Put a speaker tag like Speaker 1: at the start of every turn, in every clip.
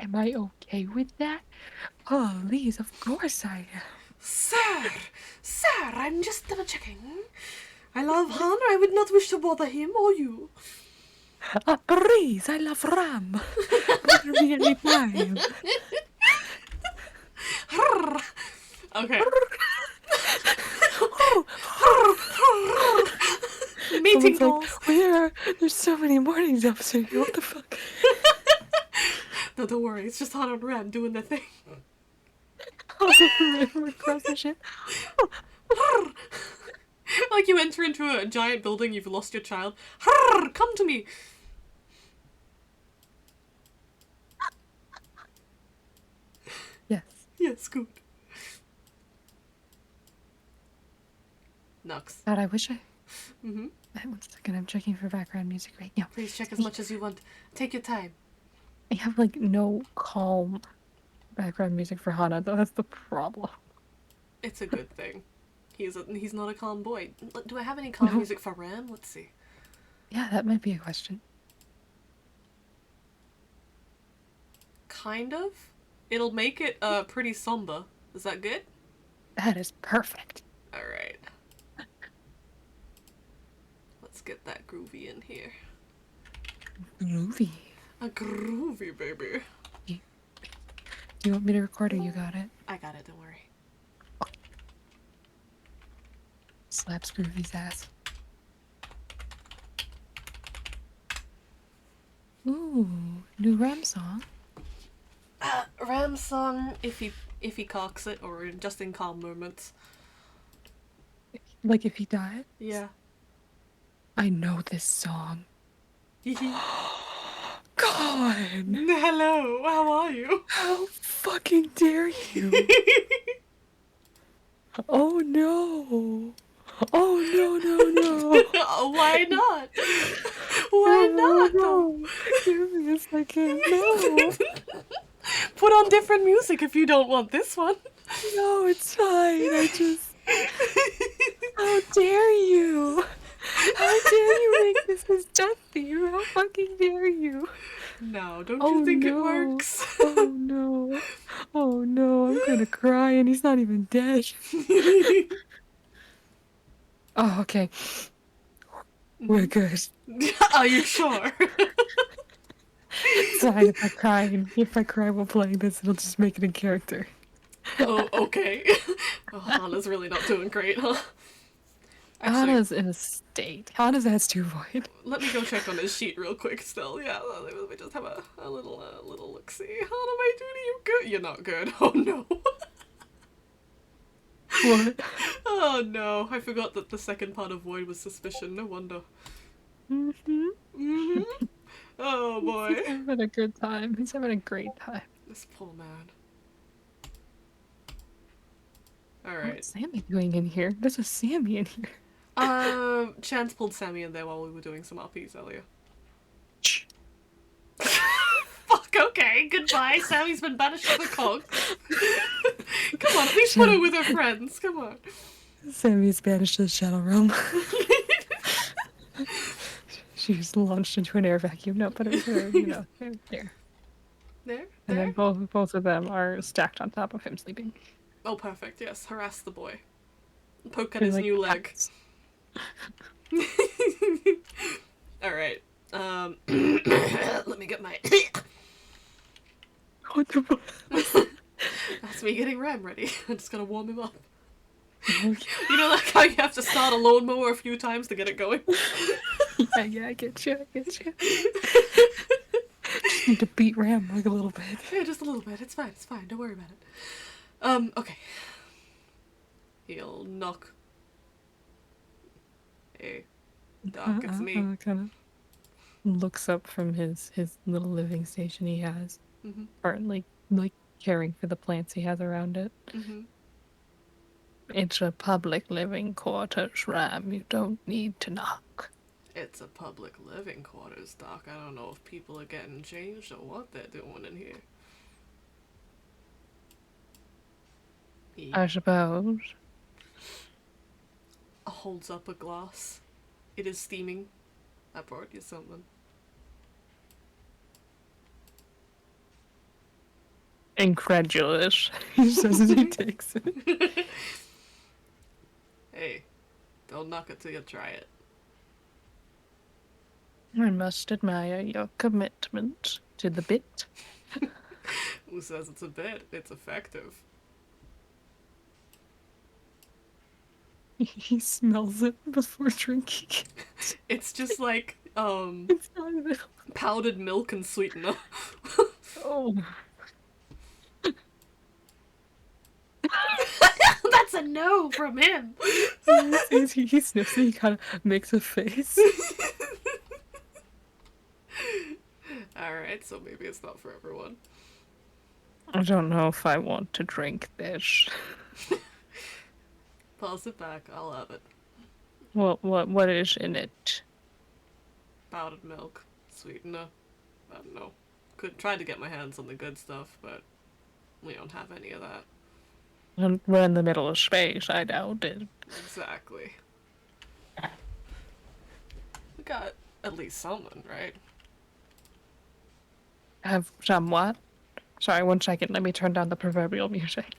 Speaker 1: Am I okay with that? Please, of course I am.
Speaker 2: Sir! Sir, I'm just double checking. I love Han. I would not wish to bother him or you.
Speaker 1: Please, I love Ram. Bother me anytime.
Speaker 2: Okay. Mating
Speaker 1: Someone's like,
Speaker 2: calls.
Speaker 1: there's so many mornings upstairs. What the fuck?
Speaker 2: No, don't worry. It's just Han and Ram doing their thing.
Speaker 1: We're across the ship.
Speaker 2: Like you enter into a giant building, you've lost your child. Come to me.
Speaker 1: Yes.
Speaker 2: Yes, good. Nux.
Speaker 1: God, I wish I...
Speaker 2: Mm-hmm.
Speaker 1: One second, I'm checking for background music right now.
Speaker 2: Please check as much as you want. Take your time.
Speaker 1: I have, like, no calm background music for Hana, though. That's the problem.
Speaker 2: It's a good thing. He's not a calm boy. Do I have any calm music for Ram? Let's see.
Speaker 1: Yeah, that might be a question.
Speaker 2: Kind of. It'll make it pretty somber. Is that good?
Speaker 1: That is perfect.
Speaker 2: Alright. Let's get that groovy in here.
Speaker 1: Groovy.
Speaker 2: A groovy baby.
Speaker 1: Do you want me to record or you got it?
Speaker 2: I got it, don't worry.
Speaker 1: Slaps Groovy's ass. Ooh, new Ram song.
Speaker 2: Ram song, if he cocks it, or just in calm moments.
Speaker 1: Like if he died?
Speaker 2: Yeah.
Speaker 1: I know this song. God!
Speaker 2: Hello, how are you?
Speaker 1: How fucking dare you? Oh no! Oh no!
Speaker 2: Why not? Why not?
Speaker 1: No. Give me a second. No.
Speaker 2: Put on different music if you don't want this one.
Speaker 1: No, it's fine. How dare you? How dare you make this his death theme? How fucking dare you?
Speaker 2: No, don't you think
Speaker 1: no.
Speaker 2: it works?
Speaker 1: Oh no. Oh no, I'm gonna cry and he's not even dead. Oh, okay. We're good.
Speaker 2: Are you sure?
Speaker 1: It's fine if I cry while playing this, it'll just make it a character.
Speaker 2: Oh, okay. Oh, Hana's really not doing great, huh?
Speaker 1: Actually, Hana's in a state. Hana's has 2 void.
Speaker 2: Let me go check on his sheet real quick still. Yeah, let me just have a little look-see. Hana, my duty, you good? You're not good. Oh no.
Speaker 1: What?
Speaker 2: Oh no, I forgot that the second part of Void was suspicion. No wonder. Oh boy.
Speaker 1: He's having a good time. He's having a great time.
Speaker 2: This poor man. Alright.
Speaker 1: What's Sammy doing in here? There's a Sammy in here.
Speaker 2: Chance pulled Sammy in there while we were doing some RPs earlier. Fuck, okay, goodbye. Sammy's been banished to the cog. Come on, at least put her with her friends. Come on.
Speaker 1: Sammy's banished to the Shadow Realm. She was launched into an air vacuum. No, but it's her, you know, there.
Speaker 2: There?
Speaker 1: And then both of them are stacked on top of him sleeping.
Speaker 2: Oh, perfect, yes. Harass the boy. Poke at his new leg. Alright. Let me get my...
Speaker 1: What the fuck?
Speaker 2: That's me getting Ram ready. I'm just gonna warm him up. Okay. You know, like how you have to start a lawnmower a few times to get it going?
Speaker 1: Yeah, I get you. Just need to beat Ram like a little bit.
Speaker 2: Yeah, just a little bit. It's fine, don't worry about it. Okay. He'll knock. Hey, Doc, it's me.
Speaker 1: Kind of looks up from his little living station he has. Or like caring for the plants he has around it. It's a public living quarters, Ram. You don't need to knock.
Speaker 2: It's a public living quarters, Doc. I don't know if people are getting changed or what they're doing in here.
Speaker 1: I suppose.
Speaker 2: Holds up a glass. It is steaming. I brought you something.
Speaker 1: Incredulous. He says as he takes it.
Speaker 2: Hey, don't knock it till you try it.
Speaker 1: I must admire your commitment to the bit.
Speaker 2: Who says it's a bit? It's effective.
Speaker 1: He smells it before drinking.
Speaker 2: It's just like,
Speaker 1: It's not even...
Speaker 2: powdered milk and sweetener.
Speaker 1: Oh.
Speaker 2: That's a no from him!
Speaker 1: He sniffs it, he kind of makes a face.
Speaker 2: Alright, so maybe it's not for everyone.
Speaker 1: I don't know if I want to drink this.
Speaker 2: Pass it back, I'll have it.
Speaker 1: What is in it?
Speaker 2: Powdered milk, sweetener. I don't know. Could try to get my hands on the good stuff, but we don't have any of that.
Speaker 1: We're in the middle of space, I doubt it.
Speaker 2: Exactly. We got at least something, right?
Speaker 1: Have somewhat. Sorry, 1 second, let me turn down the proverbial music.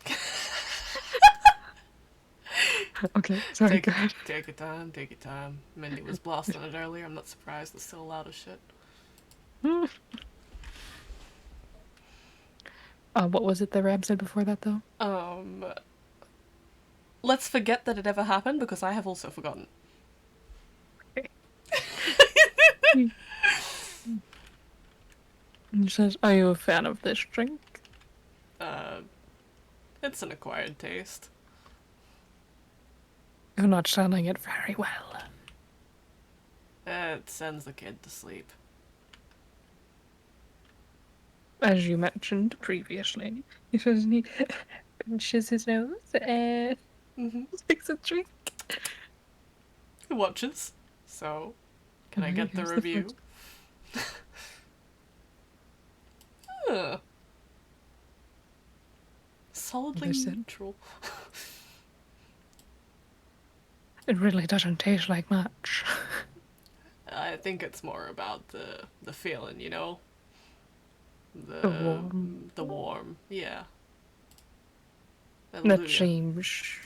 Speaker 1: Okay, sorry, go ahead.
Speaker 2: Take your time, take your time. Mindy was blasting it earlier, I'm not surprised, it's still loud as shit.
Speaker 1: What was it that Ram said before that, though?
Speaker 2: Let's forget that it ever happened, because I have also forgotten.
Speaker 1: Okay. He says, are you a fan of this drink?
Speaker 2: It's an acquired taste.
Speaker 1: You're not selling it very well.
Speaker 2: It sends the kid to sleep.
Speaker 1: As you mentioned previously, he says he pinches his nose and takes a drink.
Speaker 2: He watches. So, can I get the
Speaker 1: Here's
Speaker 2: review? Solidly neutral.
Speaker 1: It really doesn't taste like much.
Speaker 2: I think it's more about the feeling, you know?
Speaker 1: The warm.
Speaker 2: The warm, yeah.
Speaker 1: That seems...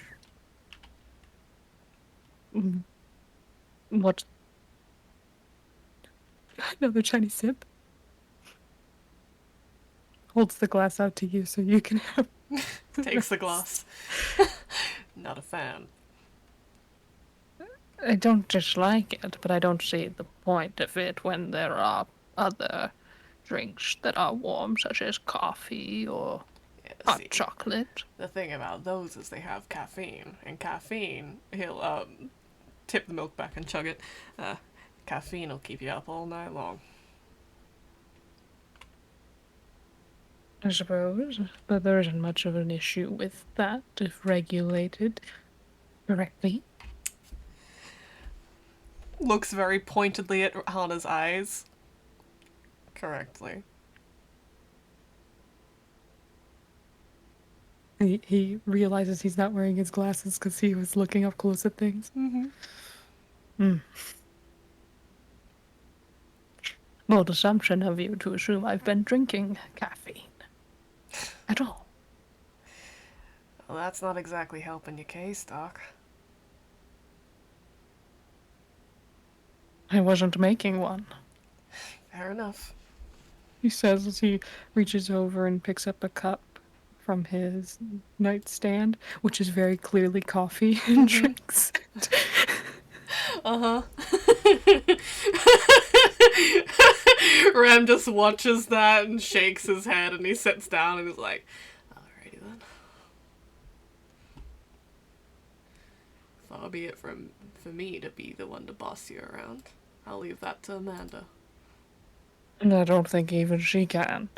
Speaker 1: What? Another Chinese sip. Holds the glass out to you so you can have...
Speaker 2: Takes the glass. Not a fan.
Speaker 1: I don't dislike it, but I don't see the point of it when there are other drinks that are warm, such as coffee or hot chocolate.
Speaker 2: The thing about those is they have caffeine, and caffeine, he'll tip the milk back and chug it. Caffeine will keep you up all night long.
Speaker 1: I suppose, but there isn't much of an issue with that if regulated correctly.
Speaker 2: Looks very pointedly at Hana's eyes. Correctly.
Speaker 1: He realizes he's not wearing his glasses because he was looking up close at things. Bold assumption of you to assume I've been drinking caffeine. At all.
Speaker 2: Well, that's not exactly helping your case, Doc.
Speaker 1: I wasn't making one.
Speaker 2: Fair enough.
Speaker 1: He says as he reaches over and picks up a cup from his nightstand, which is very clearly coffee and drinks.
Speaker 2: Ram just watches that and shakes his head and he sits down and is like, alrighty then. Far be it for me to be the one to boss you around. I'll leave that to Amanda.
Speaker 1: And I don't think even she can.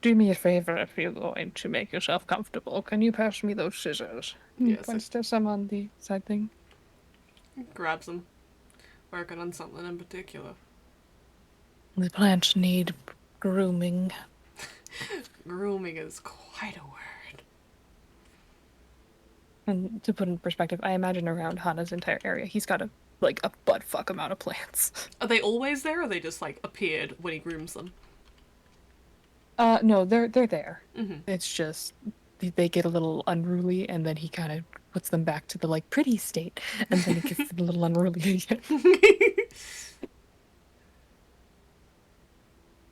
Speaker 1: Do me a favor if you're going to make yourself comfortable. Can you pass me those scissors?
Speaker 2: Yes.
Speaker 1: Points to some on the side thing.
Speaker 2: Grabs them. Working on something in particular.
Speaker 1: The plants need grooming.
Speaker 2: Grooming is quite a word.
Speaker 1: And to put in perspective, I imagine around Hana's entire area, he's got a butt fuck amount of plants.
Speaker 2: Are they always there, or they just, like, appeared when he grooms them?
Speaker 1: No, they're there.
Speaker 2: Mm-hmm.
Speaker 1: It's just they get a little unruly, and then he kind of puts them back to the like pretty state, and then it gets a little unruly again.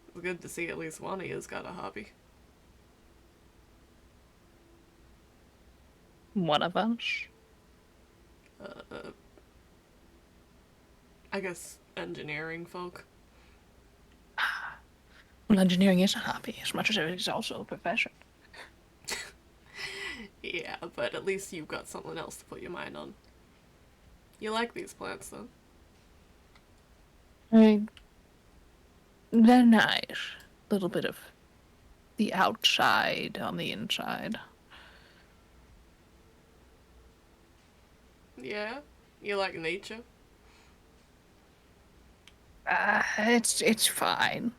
Speaker 2: It's good to see at least one of you's got a hobby.
Speaker 1: One of us.
Speaker 2: Uh, I guess engineering folk.
Speaker 1: Well, engineering is a hobby as much as it is also a profession.
Speaker 2: Yeah, but at least you've got something else to put your mind on. You like these plants, though.
Speaker 1: I mean, they're nice. Little bit of the outside on the inside.
Speaker 2: Yeah? You like nature?
Speaker 1: It's fine.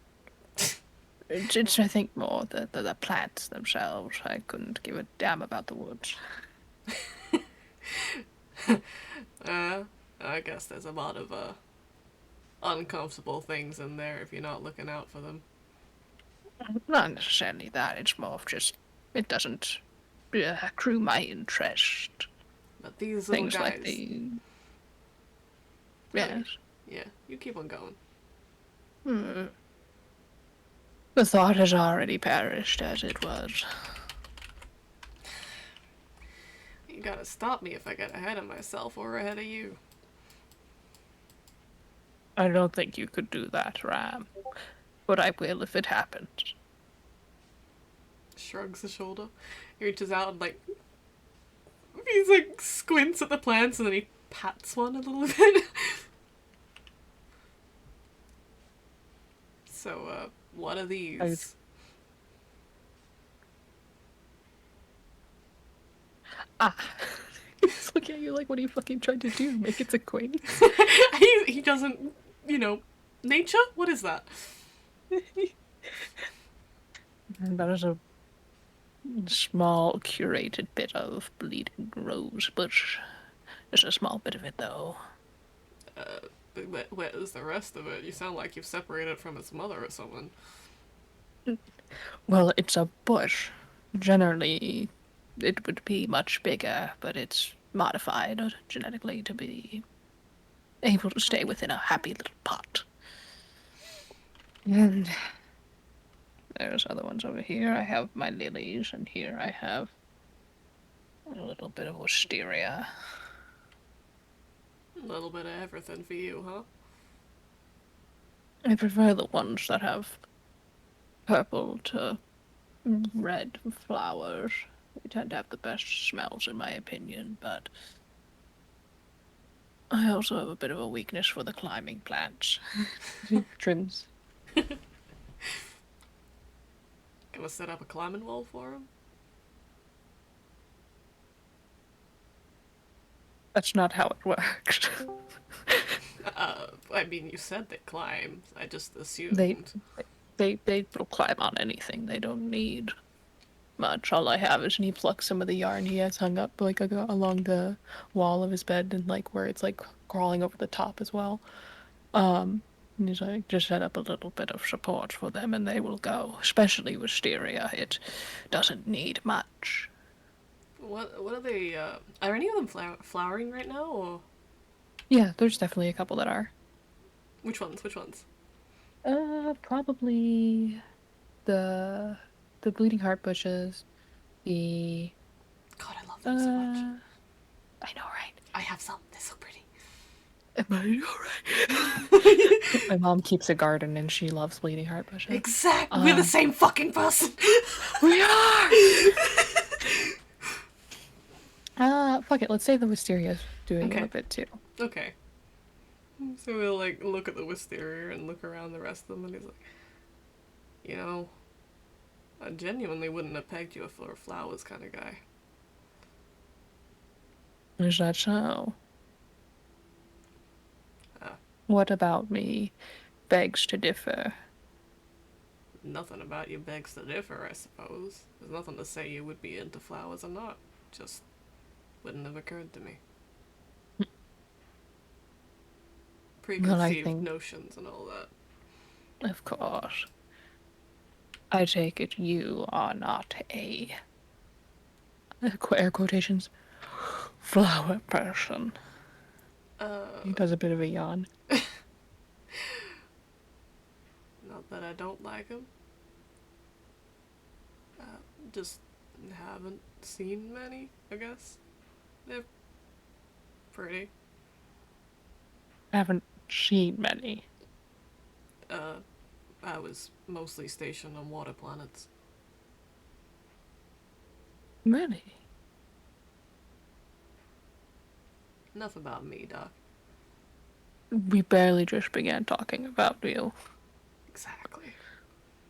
Speaker 1: It's I think more the plants themselves. I couldn't give a damn about the woods.
Speaker 2: I guess there's a lot of, uncomfortable things in there if you're not looking out for them.
Speaker 1: Not necessarily that. It's more of just it doesn't accrue my interest.
Speaker 2: But these little
Speaker 1: Things like
Speaker 2: guys.
Speaker 1: the
Speaker 2: Oh, yeah.
Speaker 1: yes.
Speaker 2: Yeah, you keep on going.
Speaker 1: Hmm. The thought has already perished as it was.
Speaker 2: You gotta stop me if I get ahead of myself or ahead of you.
Speaker 1: I don't think you could do that, Ram. But I will if it happens.
Speaker 2: Shrugs a shoulder. He reaches out and, like, he's like squints at the plants and then he pats one a little bit. So, what are these?
Speaker 1: Ah. He's looking at you like, what are you fucking trying to do? Make its acquaintance?
Speaker 2: He doesn't, you know, nature? What is that?
Speaker 1: And that is a small curated bit of bleeding rose bush. Just a small bit of it, though.
Speaker 2: Where's the rest of it? You sound like you've separated from its mother or something.
Speaker 1: Well, it's a bush. Generally, it would be much bigger, but it's modified genetically to be able to stay within a happy little pot. And there's other ones over here. I have my lilies, and here I have a little bit of wisteria.
Speaker 2: A little bit of everything for you, huh?
Speaker 1: I prefer the ones that have purple to red flowers. They tend to have the best smells, in my opinion, but I also have a bit of a weakness for the climbing plants. Trims.
Speaker 2: Gonna set up a climbing wall for him?
Speaker 1: That's not how it works.
Speaker 2: I mean, you said they climb. I just assumed.
Speaker 1: they they will climb on anything. They don't need much. All I have is, and he plucks some of the yarn he has hung up like along the wall of his bed, and like where it's like crawling over the top as well. And he's like, just set up a little bit of support for them, and they will go. Especially wisteria, it doesn't need much.
Speaker 2: What are they? Are any of them flowering right now, or
Speaker 1: Yeah, there's definitely a couple that are.
Speaker 2: which ones? Which ones?
Speaker 1: Probably the bleeding heart bushes, the
Speaker 2: God, I love them so much.
Speaker 1: I know, right?
Speaker 2: I have some. They're so pretty.
Speaker 1: Am I alright? My mom keeps a garden and she loves bleeding heart bushes.
Speaker 2: Exactly. We're the same fucking person.
Speaker 1: We are. Fuck it. Let's say the wisteria's doing
Speaker 2: Okay.
Speaker 1: a bit too.
Speaker 2: Okay. So we'll like look at the wisteria and look around the rest of them, and he's like, you know, I genuinely wouldn't have pegged you for a flowers kind of guy.
Speaker 1: Is that so?
Speaker 2: Uh,
Speaker 1: What about me begs to differ?
Speaker 2: Nothing about you begs to differ, I suppose. There's nothing to say you would be into flowers or not. Just wouldn't have occurred to me. Preconceived
Speaker 1: think-
Speaker 2: notions and all that.
Speaker 1: Of course. I take it you are not a air quotations flower person. He
Speaker 2: Uh,
Speaker 1: does a bit of a yawn.
Speaker 2: Not that I don't like them. Just haven't seen many, I guess. They're pretty.
Speaker 1: I haven't seen many.
Speaker 2: Uh, I was mostly stationed on water planets.
Speaker 1: Many.
Speaker 2: Enough about me, Doc.
Speaker 1: We barely just began talking about you.
Speaker 2: Exactly.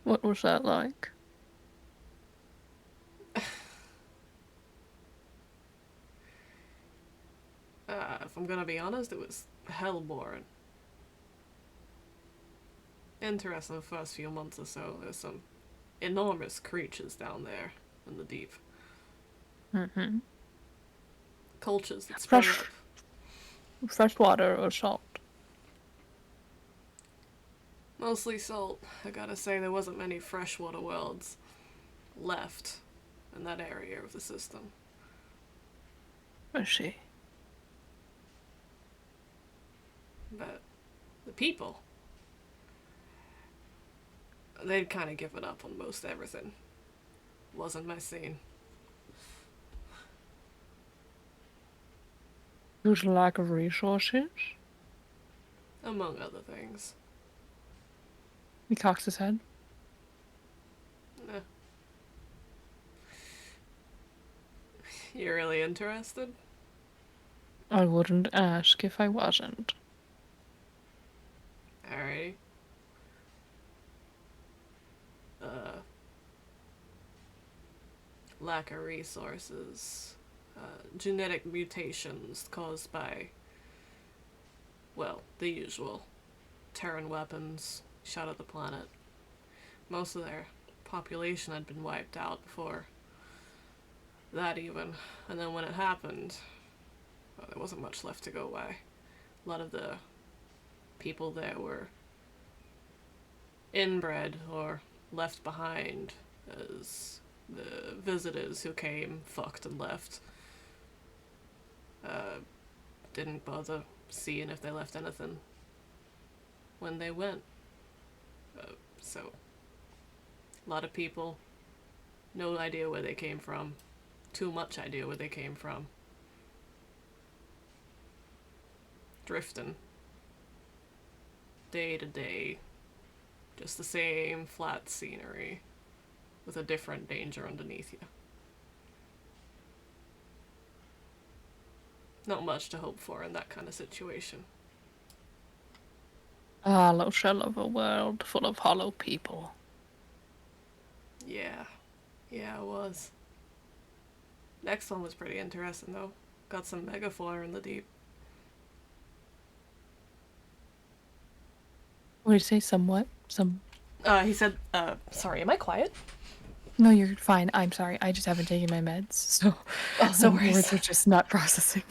Speaker 1: What was that like?
Speaker 2: If I'm gonna be honest, it was hell boring. Interesting the first few months or so. There's some enormous creatures down there in the deep.
Speaker 1: Mm-hmm.
Speaker 2: Cultures that sprung up.
Speaker 1: Fresh water or salt?
Speaker 2: Mostly salt. I gotta say, there wasn't many freshwater worlds left in that area of the system.
Speaker 1: I see.
Speaker 2: But the people, they'd kind of given up on most everything. Wasn't my scene.
Speaker 1: There's a lack of resources.
Speaker 2: Among other things.
Speaker 1: He cocks his head.
Speaker 2: Eh. You really interested?
Speaker 1: I wouldn't ask if I wasn't.
Speaker 2: Alrighty. Uh, Lack of resources. Genetic mutations caused by, well, the usual. Terran weapons shot at the planet. Most of their population had been wiped out before that even. And then when it happened, well, there wasn't much left to go by. A lot of the people there were inbred or left behind as the visitors who came fucked and left. Didn't bother seeing if they left anything when they went. So, a lot of people, no idea where they came from. Too much idea where they came from. Drifting. Day to day. Just the same flat scenery with a different danger underneath you. Not much to hope for in that kind of situation.
Speaker 1: A hollow shell of a world full of hollow people.
Speaker 2: Yeah. Yeah, it was. Next one was pretty interesting, though. Got some megafauna in the deep.
Speaker 1: What did you say? Somewhat?
Speaker 2: He said, sorry, am I quiet?
Speaker 1: No, you're fine. I'm sorry. I just haven't taken my meds, so
Speaker 2: Oh,
Speaker 1: some
Speaker 2: no worries.
Speaker 1: words are just not processing.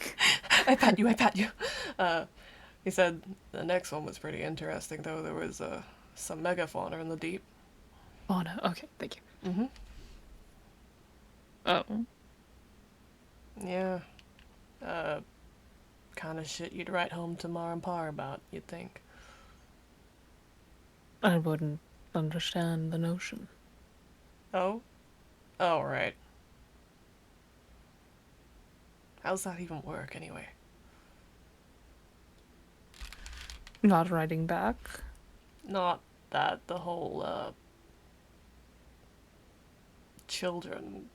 Speaker 2: I pat you. He said the next one was pretty interesting, though. There was some megafauna in the deep.
Speaker 1: Fauna. Okay, thank you.
Speaker 2: Mm-hmm.
Speaker 1: Oh.
Speaker 2: Yeah. Kind of shit you'd write home to Ma and Pa about, you'd think.
Speaker 1: I wouldn't understand the notion.
Speaker 2: Oh? Oh, right. How's that even work, anyway?
Speaker 1: Not writing back.
Speaker 2: Not that, the whole, children.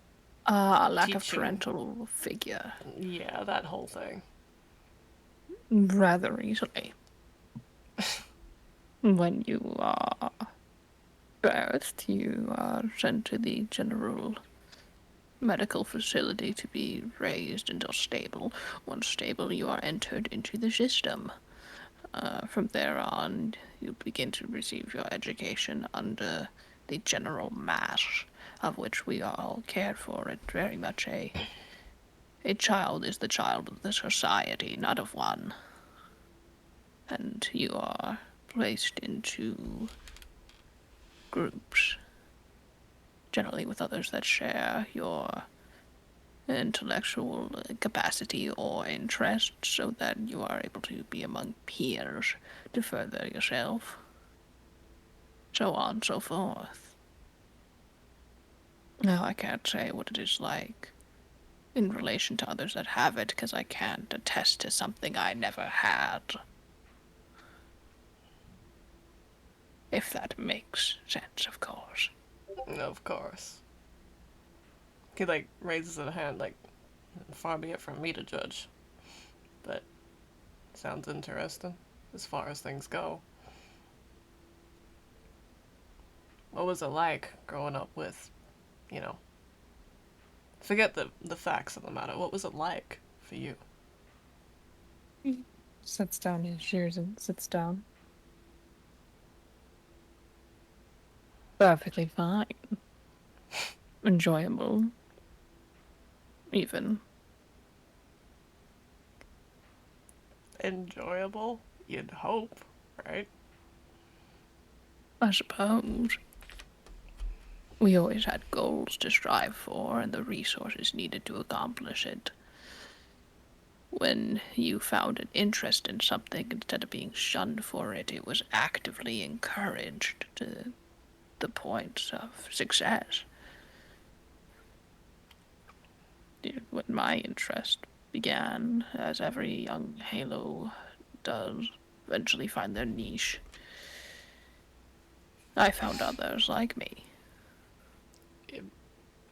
Speaker 1: Lack of
Speaker 2: Teaching.
Speaker 1: parental figure.
Speaker 2: Yeah, that whole thing.
Speaker 1: Rather easily. When you are birthed, you are sent to the general medical facility to be raised until stable. Once stable, you are entered into the system. From there on, you begin to receive your education under the general mass of which we are all cared for. It very much a child is the child of the society, not of one. And you are placed into groups generally with others that share your intellectual capacity or interest, so that you are able to be among peers to further yourself. So on, so forth. Now, I can't say what it is like in relation to others that have it, because I can't attest to something I never had. If that makes sense, of course.
Speaker 2: Of course. He, like, raises a hand, like, far be it from me to judge. But sounds interesting, as far as things go. What was it like growing up with, you know, forget the facts of the matter. What was it like for you?
Speaker 1: He sets down his shears and sits down. Perfectly fine. Enjoyable. Even.
Speaker 2: Enjoyable? You'd hope, right?
Speaker 1: I suppose. We always had goals to strive for and the resources needed to accomplish it. When you found an interest in something, instead of being shunned for it, it was actively encouraged to the point of success. When my interest began, as every young Halo does, eventually find their niche, I found others like me.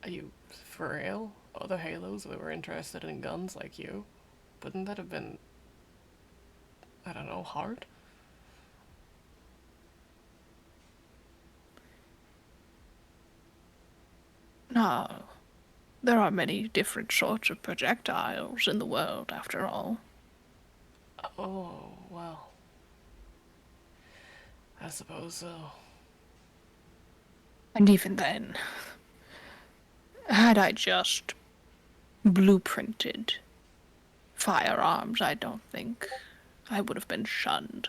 Speaker 2: Are you for real? Other Halos that were interested in guns like you? Wouldn't that have been, I don't know, hard?
Speaker 1: No, there are many different sorts of projectiles in the world, after all.
Speaker 2: Oh, well. I suppose so.
Speaker 1: And even then, had I just blueprinted firearms, I don't think I would have been shunned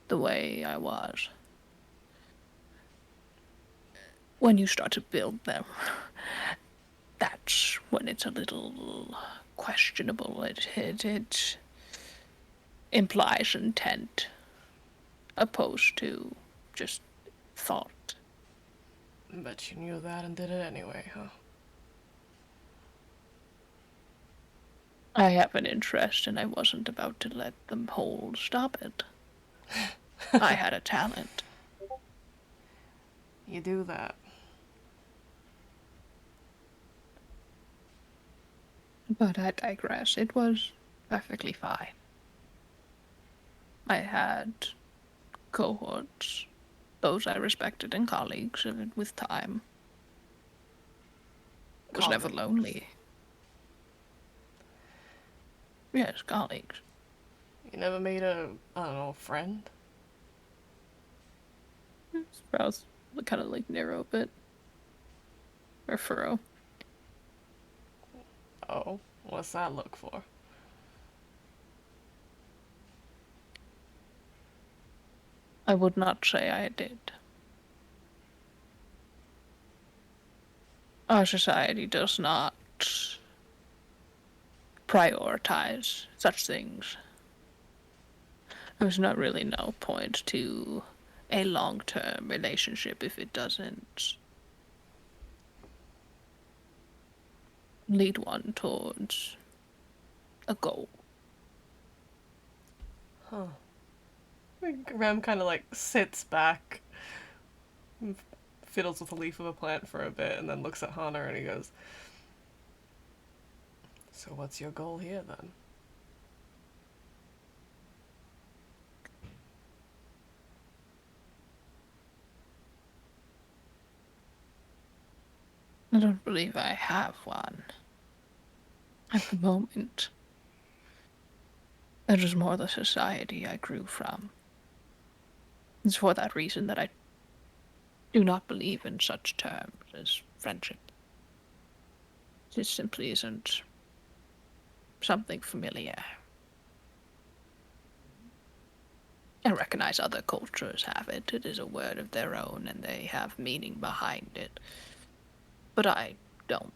Speaker 1: the way I was. When you start to build them, that's when it's a little questionable. It implies intent opposed to just thought.
Speaker 2: Bet you knew that and did it anyway, huh?
Speaker 1: I have an interest, and I wasn't about to let the hold stop it. I had a talent.
Speaker 2: You do that.
Speaker 1: But I digress. It was perfectly fine. I had cohorts, those I respected, and colleagues, and with time. Was never
Speaker 2: Colleagues.
Speaker 1: lonely. Yes, colleagues.
Speaker 2: You never made a, I don't know, friend?
Speaker 1: His brows kind of like narrow a bit. Or furrow.
Speaker 2: Oh, what's that look for?
Speaker 1: I would not say I did. Our society does not prioritize such things. There's not really no point to a long-term relationship if it doesn't lead one towards a goal.
Speaker 2: Huh. Rem kind of like sits back, fiddles with a leaf of a plant for a bit, and then looks at Hana and he goes, so what's your goal here then?
Speaker 1: I don't believe I have one at the moment. It is more the society I grew from. It's for that reason that I do not believe in such terms as friendship. It simply isn't something familiar. I recognize other cultures have it. It is a word of their own, and they have meaning behind it. But I don't.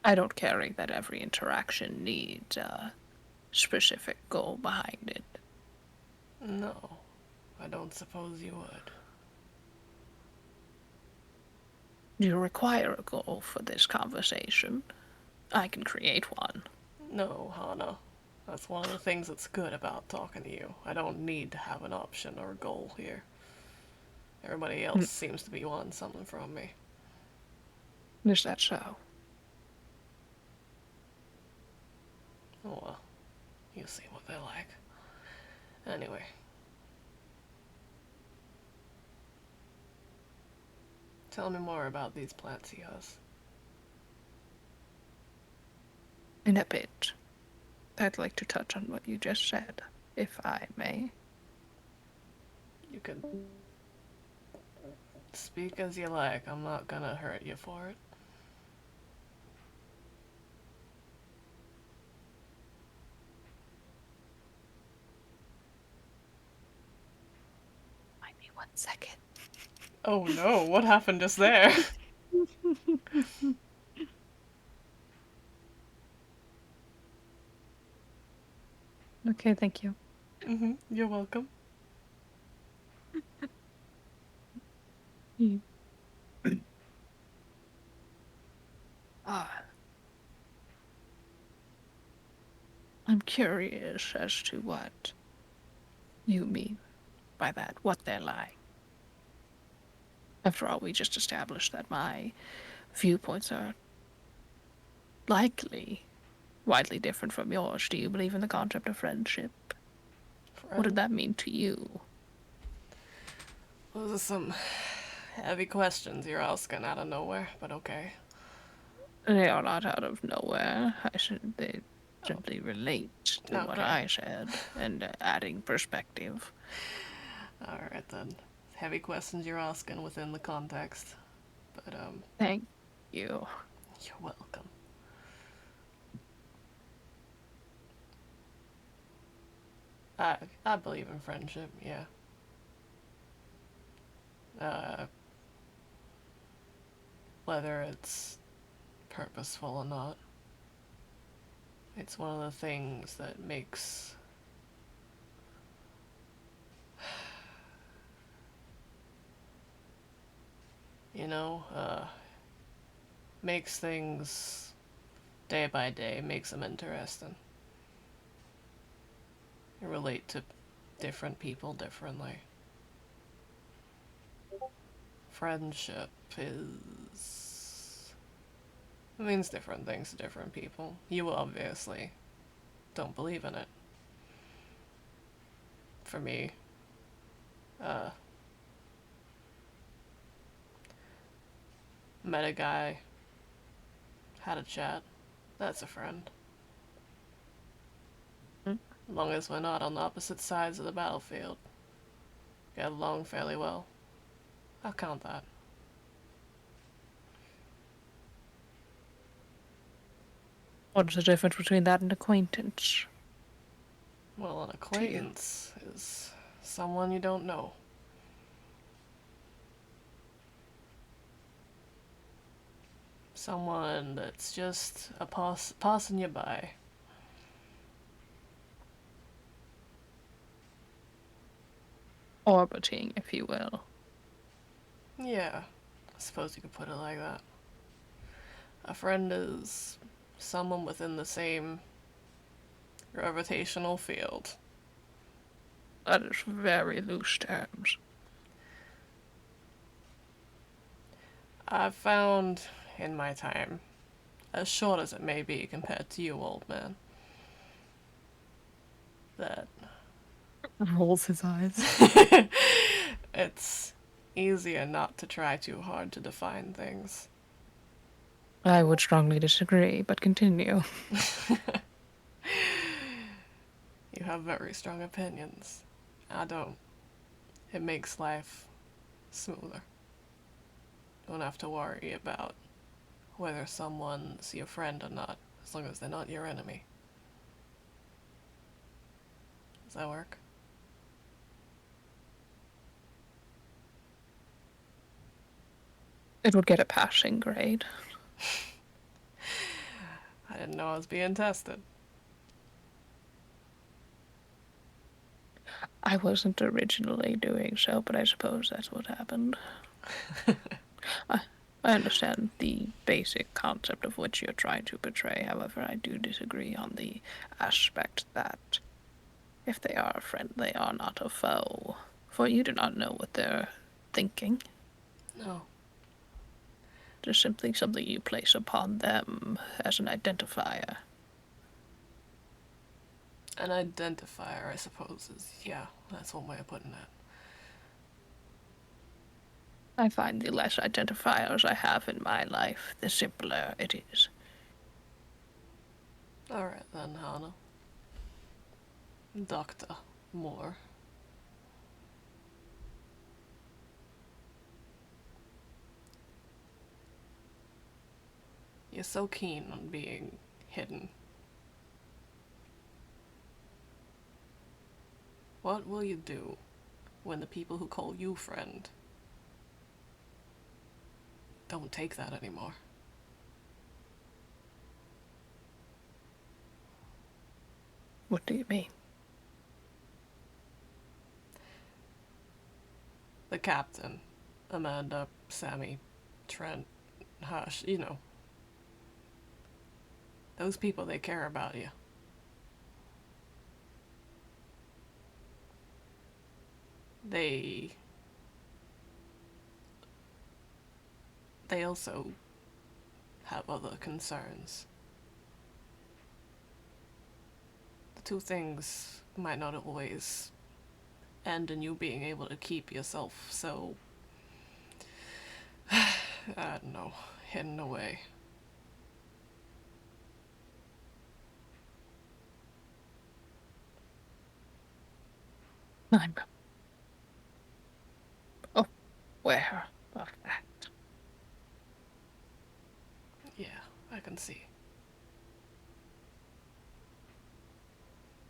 Speaker 1: I don't carry that every interaction needs a specific goal behind it.
Speaker 2: No, I don't suppose you would.
Speaker 1: Do you require a goal for this conversation? I can create one.
Speaker 2: No, Hana. That's one of the things that's good about talking to you. I don't need to have an option or a goal here. Everybody else seems to be wanting something from me.
Speaker 1: Is that so?
Speaker 2: Oh well, you see what they're like. Anyway. Tell me more about these plants he has.
Speaker 1: In a bit. I'd like to touch on what you just said, if I may.
Speaker 2: You can speak as you like. I'm not gonna hurt you for it.
Speaker 1: Give me 1 second.
Speaker 2: Oh no, what happened just there?
Speaker 1: Okay, thank you.
Speaker 2: You're welcome.
Speaker 1: Ah, I'm curious as to what you mean by that, what they're like. After all, we just established that my viewpoints are likely widely different from yours. Do you believe in the concept of friendship? What did
Speaker 2: Friend?
Speaker 1: that mean to you?
Speaker 2: Those are some heavy questions you're asking out of nowhere, but okay.
Speaker 1: They are not out of nowhere. They simply relate to what
Speaker 2: Okay.
Speaker 1: I said and adding perspective.
Speaker 2: Alright then. Heavy questions you're asking within the context. But,
Speaker 1: Thank you.
Speaker 2: you're welcome. I believe in friendship, yeah. Whether it's purposeful or not. It's one of the things that makes you know, makes things day by day, makes them interesting. You relate to different people differently. Friendship is. It means different things to different people. You obviously don't believe in it. For me, uh, met a guy, had a chat. That's a friend.
Speaker 1: Hmm?
Speaker 2: As long as we're not on opposite sides of the battlefield. Get along fairly well. I'll count that.
Speaker 1: What's the difference between that and acquaintance?
Speaker 2: Well, an acquaintance is someone you don't know. Someone that's just a passing you by.
Speaker 1: Orbiting, if you will.
Speaker 2: Yeah, I suppose you could put it like that. A friend is someone within the same gravitational field.
Speaker 1: That is very loose terms.
Speaker 2: I've found in my time, as short as it may be compared to you, old man, that
Speaker 1: Rolls his eyes.
Speaker 2: it's easier not to try too hard to define things.
Speaker 1: I would strongly disagree, but continue.
Speaker 2: You have very strong opinions. I don't. It makes life smoother. You don't have to worry about whether someone's your friend or not, as long as they're not your enemy. Does that work?
Speaker 1: It would get a passing grade.
Speaker 2: I didn't know I was being tested.
Speaker 1: I wasn't originally doing so, but I suppose that's what happened. I, I understand the basic concept of what you're trying to portray. However, I do disagree on the aspect that if they are a friend, they are not a foe. For you do not know what they're thinking.
Speaker 2: No.
Speaker 1: Just simply something you place upon them as an identifier.
Speaker 2: An identifier, I suppose, is, yeah, that's one way of putting it.
Speaker 1: I find the less identifiers I have in my life, the simpler it is.
Speaker 2: Alright then, Hana. Dr. Moore. You're so keen on being hidden. What will you do when the people who call you friend don't take that anymore?
Speaker 1: What do you mean?
Speaker 2: The captain, Amanda, Sammy, Trent, Hush, you know. Those people, they care about you. They also have other concerns. The two things might not always end in you being able to keep yourself so, I don't know, hidden away.
Speaker 1: I'm aware of that.
Speaker 2: Yeah, I can see.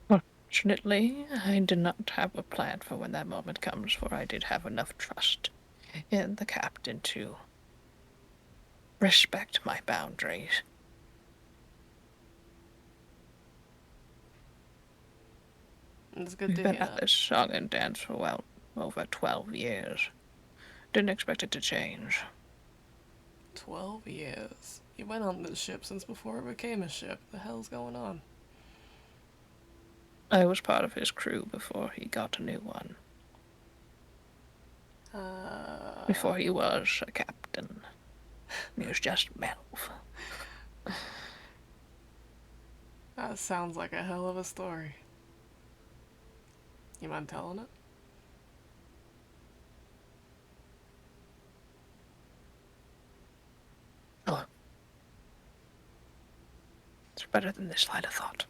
Speaker 1: Fortunately, I did not have a plan for when that moment comes, for I did have enough trust in the captain to respect my boundaries.
Speaker 2: It's good
Speaker 1: We've
Speaker 2: to
Speaker 1: been
Speaker 2: hear
Speaker 1: at
Speaker 2: that.
Speaker 1: this song and dance for, well, over 12 years. Didn't expect it to change.
Speaker 2: 12 years. You went on this ship since before it became a ship. The hell's going on?
Speaker 1: I was part of his crew before he got a new one. Before he was a captain. He was just Melv.
Speaker 2: That sounds like a hell of a story. You mind telling it?
Speaker 1: Oh. It's better than this line of thought.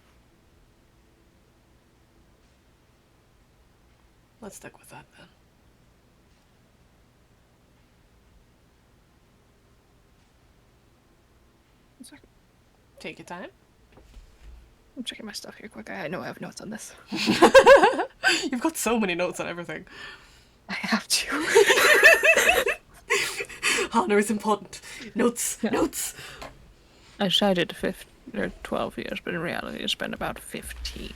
Speaker 2: Let's stick with that then. Take your time.
Speaker 1: I'm checking my stuff here quick. I know I have notes on this.
Speaker 2: You've got so many notes on everything.
Speaker 1: I have to.
Speaker 2: Honor is important. Notes,
Speaker 1: Yeah.
Speaker 2: notes.
Speaker 1: I cited 12 years, but in reality it's been about 15.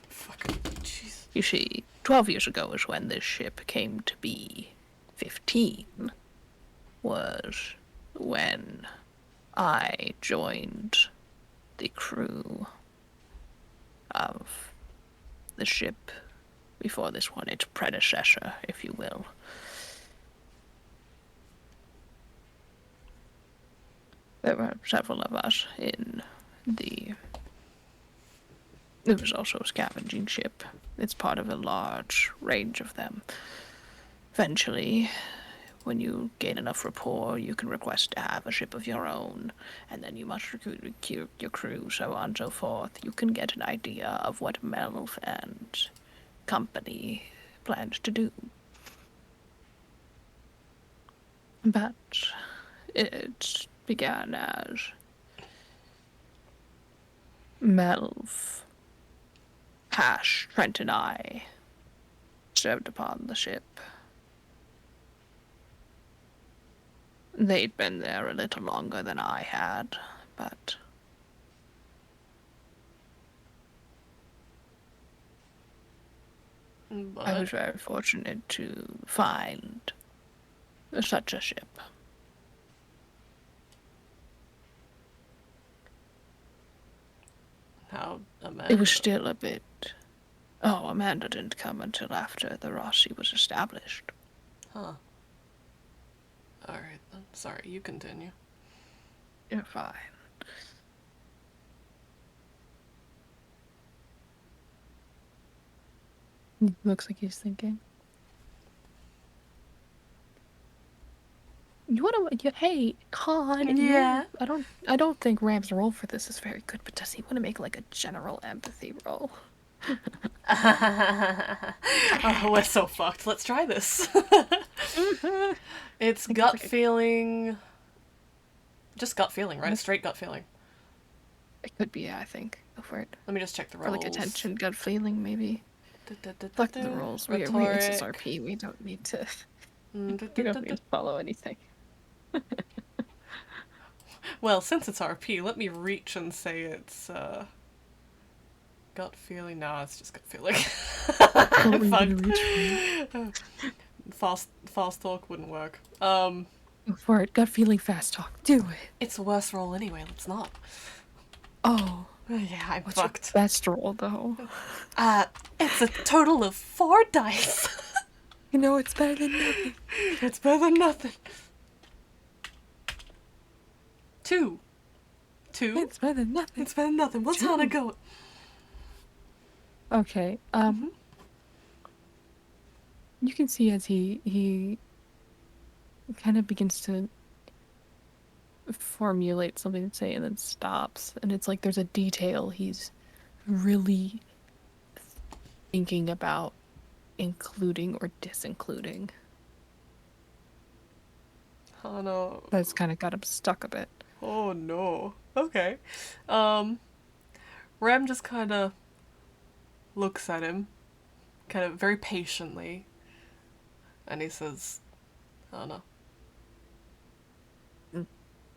Speaker 2: Fuck. Jeez.
Speaker 1: You see, 12 years ago is when this ship came to be. 15 was when I joined the crew of the ship before this one, its predecessor, if you will. There were several of us in the... It was also a scavenging ship. It's part of a large range of them. Eventually, when you gain enough rapport, you can request to have a ship of your own, and then you must recruit your crew, so on and so forth. You can get an idea of what Melv and company planned to do. But it began as Melv Hash, Trent, and I served upon the ship. They'd been there a little longer than I had, but I
Speaker 2: But
Speaker 1: was very fortunate to find such a ship.
Speaker 2: how
Speaker 1: It
Speaker 2: Amanda?
Speaker 1: was still a bit. Oh, Amanda didn't come until after the Rossi was established.
Speaker 2: Huh. Alright then. Sorry, you continue.
Speaker 1: You're fine. Looks like he's thinking. You wanna? Hey, Con,
Speaker 2: Yeah.
Speaker 1: I don't think Ram's role for this is very good. But does he want to make like a general empathy role?
Speaker 2: Oh, we're so fucked. Let's try this. It's
Speaker 1: Like,
Speaker 2: gut feeling. Just gut feeling, right?
Speaker 1: What?
Speaker 2: Straight gut feeling.
Speaker 1: It could be. Yeah, I think. Go for it.
Speaker 2: Let me just check the
Speaker 1: For like
Speaker 2: rolls.
Speaker 1: attention, gut feeling, maybe. Fuck the rules. It's just
Speaker 2: Rhetoric.
Speaker 1: RP. We don't need to. We don't need to follow anything.
Speaker 2: Well, since it's RP, let me reach and say it's gut feeling. No, it's just gut feeling.
Speaker 1: What were you gonna
Speaker 2: Fucked.
Speaker 1: reach for?
Speaker 2: Fast talk wouldn't work.
Speaker 1: Go for it. Gut feeling, fast talk. Do it.
Speaker 2: It's a worse roll anyway. Let's not.
Speaker 1: Oh,
Speaker 2: Yeah, I'm
Speaker 1: what's
Speaker 2: fucked.
Speaker 1: your best roll though?
Speaker 2: It's a total of 4 dice.
Speaker 1: You know, it's better than nothing.
Speaker 2: It's better than nothing. 2. 2.
Speaker 1: It's better than nothing.
Speaker 2: It's better than nothing. What's Hannah going?
Speaker 1: Okay. You can see as he kind of begins to formulate something to say and then stops, and it's like there's a detail he's really thinking about including or disincluding.
Speaker 2: Hannah.
Speaker 1: That's kind of got him stuck a bit.
Speaker 2: Oh no. Okay. Um, Ram just kind of looks at him, kind of very patiently, and he says, Hannah,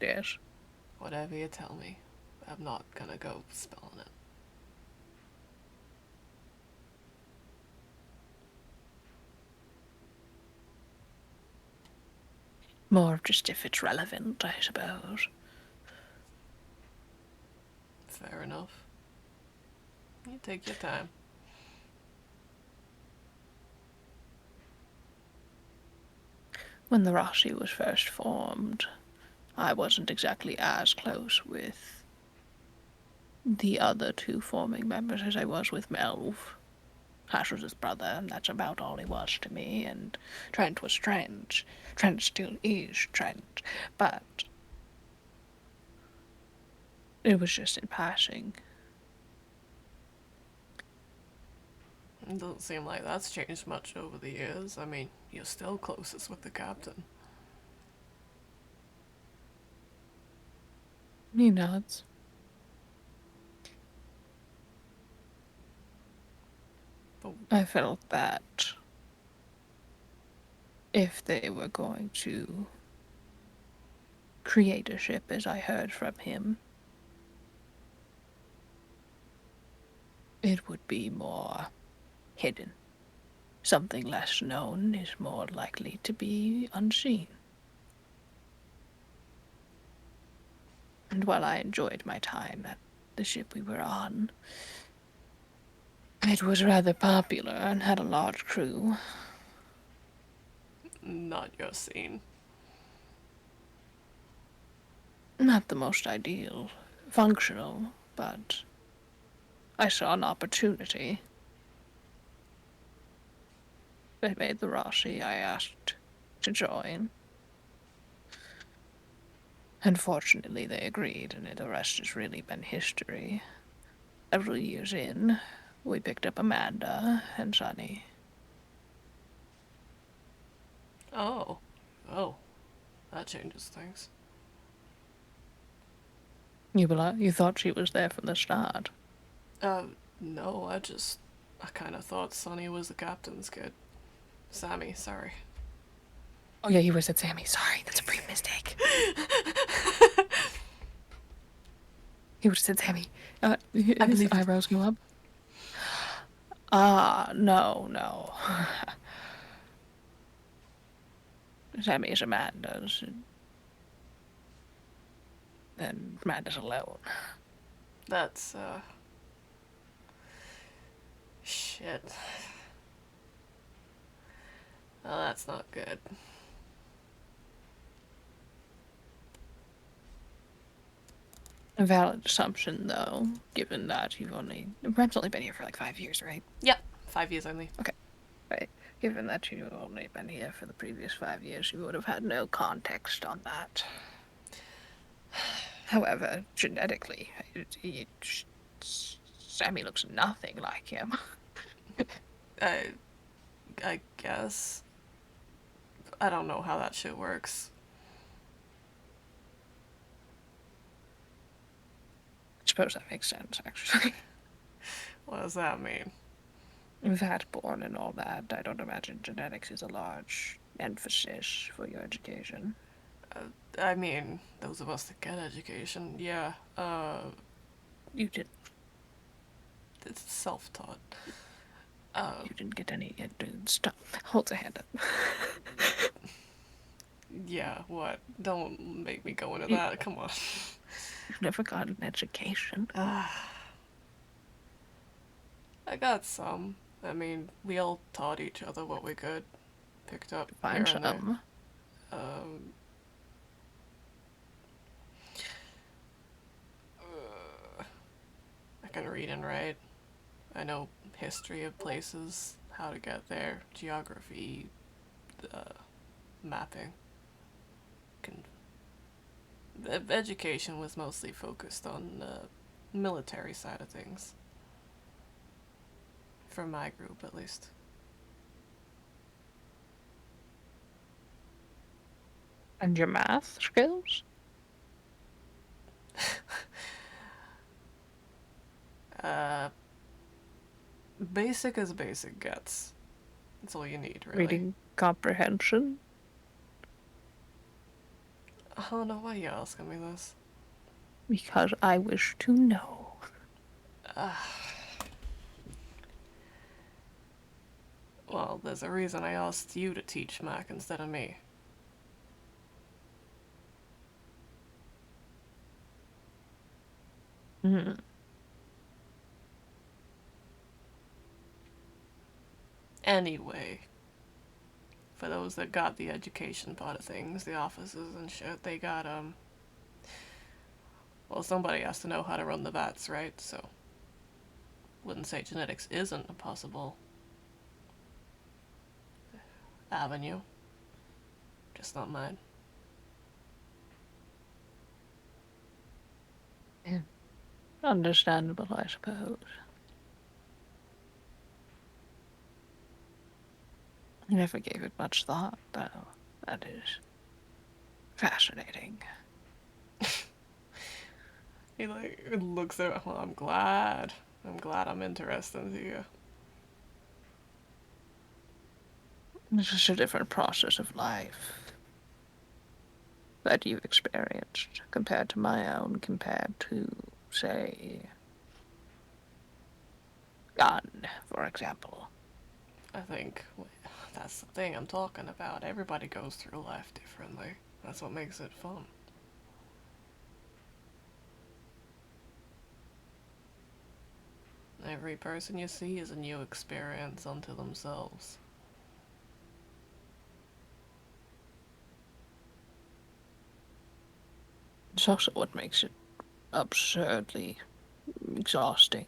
Speaker 1: Dash.
Speaker 2: whatever you tell me, I'm not gonna go spelling it.
Speaker 1: More of just if it's relevant, I suppose.
Speaker 2: Fair enough. You take your time.
Speaker 1: When the Rossi was first formed, I wasn't exactly as close with the other two forming members as I was with Melv. Hash was his brother, and that's about all he was to me, and Trent was Trent. Trent still is Trent, but it was just in passing.
Speaker 2: It doesn't seem like that's changed much over the years. I mean, you're still closest with the captain.
Speaker 1: He nods.
Speaker 2: But
Speaker 1: I felt that if they were going to create a ship, as I heard from him, it would be more hidden. Something less known is more likely to be unseen. And while I enjoyed my time at the ship we were on, it was rather popular and had a large crew.
Speaker 2: not your scene.
Speaker 1: Not the most ideal, functional, but I saw an opportunity. They made the Rossi. I asked to join. Unfortunately, they agreed, and the rest has really been history. Several years in, we picked up Amanda and Sunny.
Speaker 2: Oh. Oh. That changes things.
Speaker 1: You thought she was there from the start.
Speaker 2: No, I just I kind of thought Sonny was the captain's kid. Sammy, sorry.
Speaker 1: Oh yeah, you said Sammy. Sorry, that's a brief mistake. He would have said Sammy. His
Speaker 2: believe it.
Speaker 1: eyebrows go up. Ah, no, no. Sammy is Amanda's. And Amanda's alone.
Speaker 2: That's, shit. Well, that's not good.
Speaker 1: A valid assumption, though, given that Brent's only been here for like 5 years, right?
Speaker 2: Yep, 5 years only.
Speaker 1: Okay, right. Given that you've only been here for the previous 5 years, you would have had no context on that. However, genetically, Sammy looks nothing like him.
Speaker 2: I guess. I don't know how that shit works.
Speaker 1: I suppose that makes sense, actually.
Speaker 2: What does that mean?
Speaker 1: That born and all that, I don't imagine genetics is a large emphasis for your education.
Speaker 2: I mean, those of us that get education, yeah,
Speaker 1: You didn't.
Speaker 2: it's self-taught.
Speaker 1: You didn't get any. Stop. Hold a hand up.
Speaker 2: Yeah, what? Don't make me go into
Speaker 1: You-
Speaker 2: that, come on.
Speaker 1: You've never got an education.
Speaker 2: I got some. I mean, we all taught each other what we could. Picked up
Speaker 1: Find
Speaker 2: here and there.
Speaker 1: some.
Speaker 2: I can read and write. I know history of places, how to get there, geography, mapping. Education was mostly focused on the military side of things. For my group, at least.
Speaker 1: And your math skills?
Speaker 2: Basic as basic gets. That's all you need, really.
Speaker 1: Reading comprehension?
Speaker 2: I don't know why you're asking me this.
Speaker 1: Because I wish to know.
Speaker 2: Well, there's a reason I asked you to teach Mac instead of me.
Speaker 1: Hmm.
Speaker 2: Anyway, for those that got the education part of things, the officers and shit, they got, well, somebody has to know how to run the vats, right? So, wouldn't say genetics isn't a possible avenue. Just not mine.
Speaker 1: Yeah. Understandable, I suppose. I never gave it much thought, though. That is fascinating.
Speaker 2: He like looks at. Well, I'm glad. I'm glad I'm interested to you.
Speaker 1: It's just a different process of life that you've experienced compared to my own, compared to, say, gun, for example.
Speaker 2: I think that's the thing I'm talking about. Everybody goes through life differently. That's what makes it fun. Every person you see is a new experience unto themselves.
Speaker 1: It's also what makes it absurdly exhausting.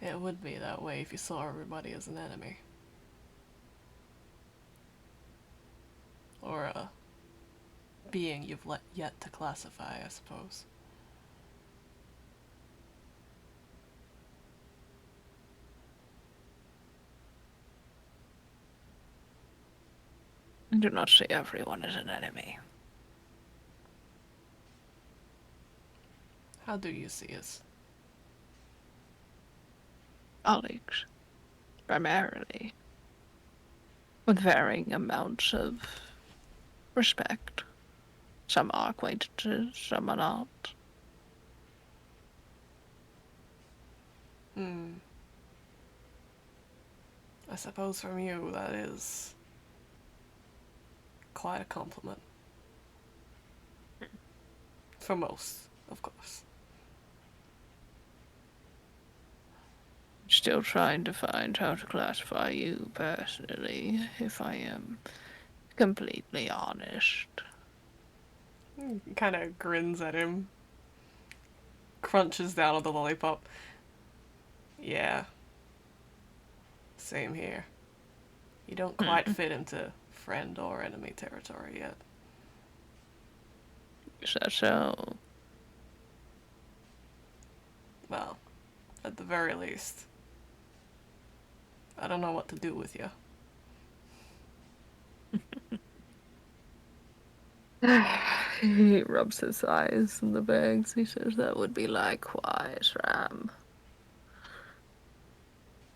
Speaker 2: It would be that way if you saw everybody as an enemy. Or a being you've yet to classify, I suppose.
Speaker 1: I do not say everyone is an enemy.
Speaker 2: How do you see us?
Speaker 1: colleagues, primarily, with varying amounts of respect. Some are acquaintances, some are not.
Speaker 2: Hmm. I suppose from you that is quite a compliment. For most, of course.
Speaker 1: Still trying to find how to classify you personally, if I am completely honest.
Speaker 2: Kind of grins at him, crunches down on the lollipop. Yeah, same here. You don't quite
Speaker 1: Hmm.
Speaker 2: fit into friend or enemy territory yet.
Speaker 1: Is that so?
Speaker 2: Well, at the very least, I don't know what to do with you.
Speaker 1: He rubs his eyes in the bags. He says, that would be likewise, Ram.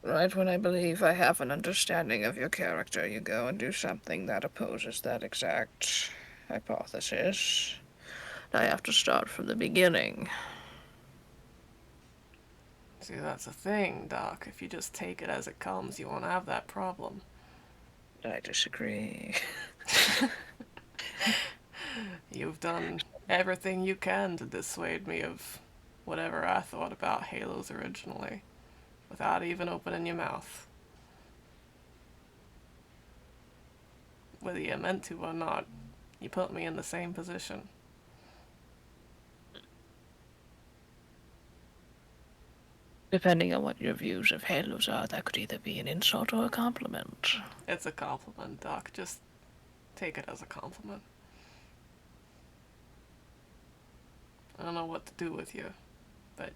Speaker 1: Right when I believe I have an understanding of your character, you go and do something that opposes that exact hypothesis. I have to start from the beginning.
Speaker 2: See, that's the thing, Doc. If you just take it as it comes, you won't have that problem.
Speaker 1: I disagree.
Speaker 2: You've done everything you can to dissuade me of whatever I thought about Halos originally, without even opening your mouth. Whether you meant to or not, you put me in the same position.
Speaker 1: Depending on what your views of halos are, that could either be an insult or a compliment.
Speaker 2: It's a compliment, Doc. Just take it as a compliment. I don't know what to do with you, but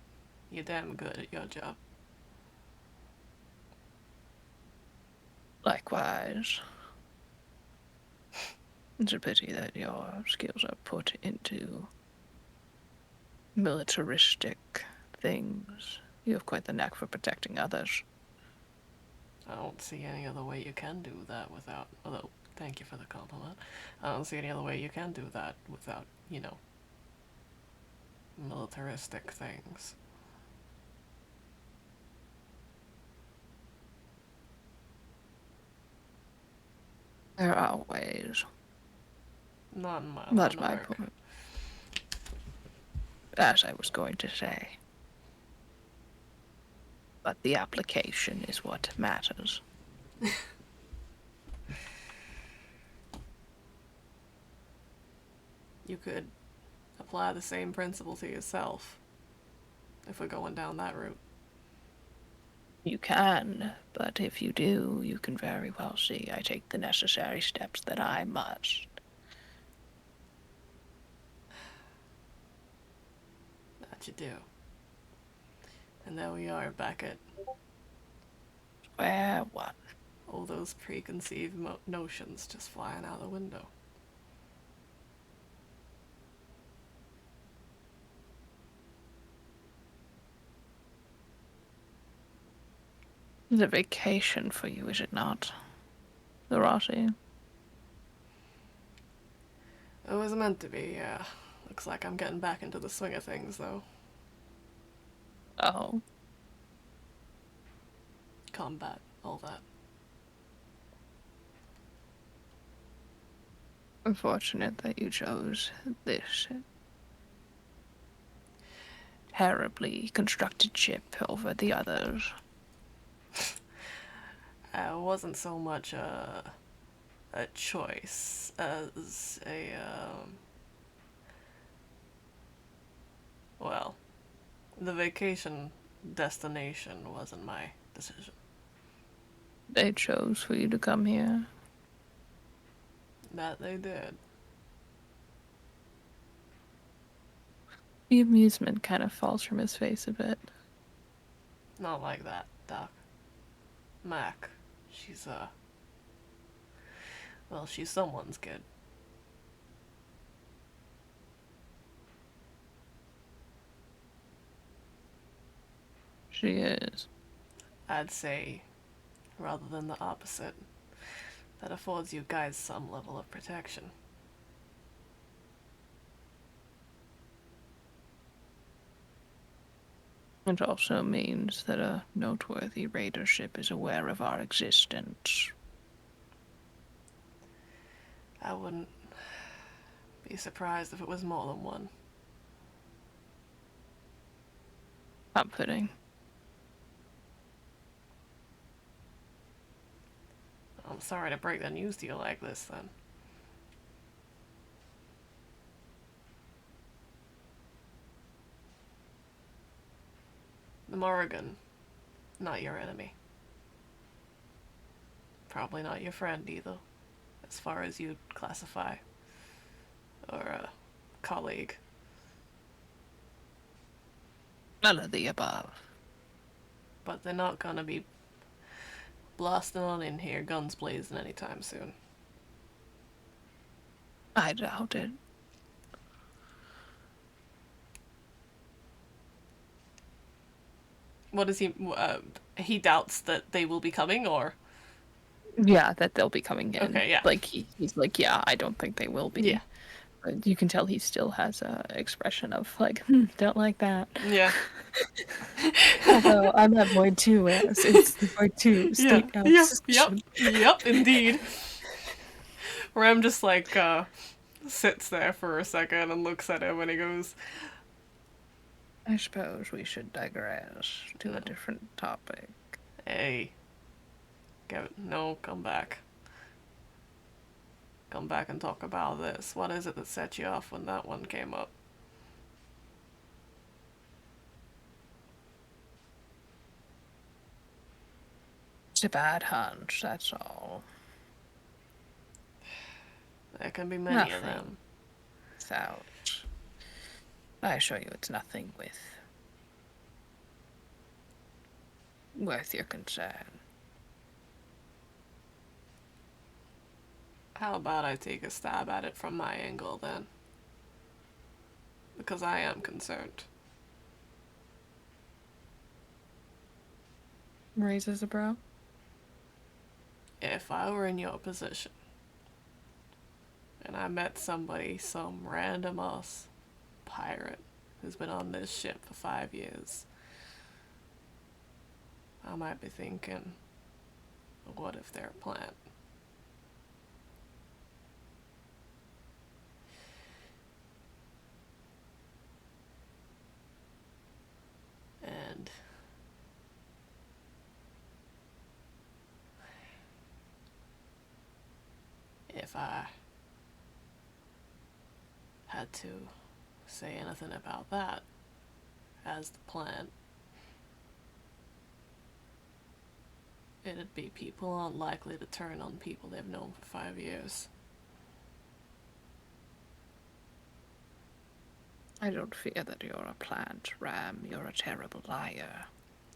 Speaker 2: you're damn good at your job.
Speaker 1: Likewise. It's a pity that your skills are put into militaristic things. You have quite the knack for protecting others.
Speaker 2: I don't see any other way you can do that without. Although, thank you for the compliment. I don't see any other way you can do that without, militaristic things.
Speaker 1: There are ways.
Speaker 2: Not in my line
Speaker 1: That's
Speaker 2: of
Speaker 1: my
Speaker 2: work.
Speaker 1: point. As I was going to say. But the application is what matters.
Speaker 2: You could apply the same principle to yourself if we're going down that route.
Speaker 1: You can, but if you do, you can very well see I take the necessary steps that I must.
Speaker 2: That you do. And there we are back at
Speaker 1: Where what?
Speaker 2: all those preconceived notions just flying out the window.
Speaker 1: It's a vacation for you, is it not? The Rossi.
Speaker 2: It was meant to be, yeah. Looks like I'm getting back into the swing of things, though.
Speaker 1: Oh.
Speaker 2: Combat, all that.
Speaker 1: Unfortunate that you chose this terribly constructed ship over the others.
Speaker 2: It wasn't so much a choice as well, the vacation destination wasn't my decision.
Speaker 1: They chose for you to come here.
Speaker 2: That they did.
Speaker 1: The amusement kind of falls from his face a bit.
Speaker 2: Not like that, Doc. Mac, she's, well, she's someone's kid.
Speaker 1: She is.
Speaker 2: I'd say, rather than the opposite. That affords you guys some level of protection.
Speaker 1: It also means that a noteworthy raider ship is aware of our existence.
Speaker 2: I wouldn't be surprised if it was more than one.
Speaker 1: Comforting.
Speaker 2: I'm sorry to break the news to you like this, then. The Morrigan, not your enemy. Probably not your friend either, as far as you'd classify. Or a colleague.
Speaker 1: None of the above.
Speaker 2: But they're not gonna be blasting on in here, guns blazing anytime soon.
Speaker 1: I doubt it.
Speaker 2: What is he? He doubts that they will be coming, or
Speaker 1: Yeah, that they'll be coming in.
Speaker 2: Okay, yeah.
Speaker 1: Like he's like, yeah, I don't think they will be.
Speaker 2: Yeah.
Speaker 1: But you can tell he still has a expression of like, don't like that.
Speaker 2: yeah,
Speaker 1: Although I'm at void two, it's the void two state of
Speaker 2: yep,
Speaker 1: suspicion.
Speaker 2: indeed. Rem just like sits there for a second and looks at him, and he goes,
Speaker 1: I suppose we should digress to a different topic.
Speaker 2: "Hey, no, come back. Come back and talk about this. What is it that set you off when that one came up?"
Speaker 1: It's a bad hunch, that's all.
Speaker 2: There can be many of them.
Speaker 1: Without, I assure you, it's nothing worth your concern.
Speaker 2: How about I take a stab at it from my angle then? Because I am concerned.
Speaker 1: Raises a brow.
Speaker 2: If I were in your position, and I met somebody, some random ass pirate who's been on this ship for 5 years, I might be thinking, what if they're a plant? And if I had to say anything about that as the plant, it'd be people aren't likely to turn on people they've known for 5 years.
Speaker 1: I don't fear that you're a plant, Ram. You're a terrible liar.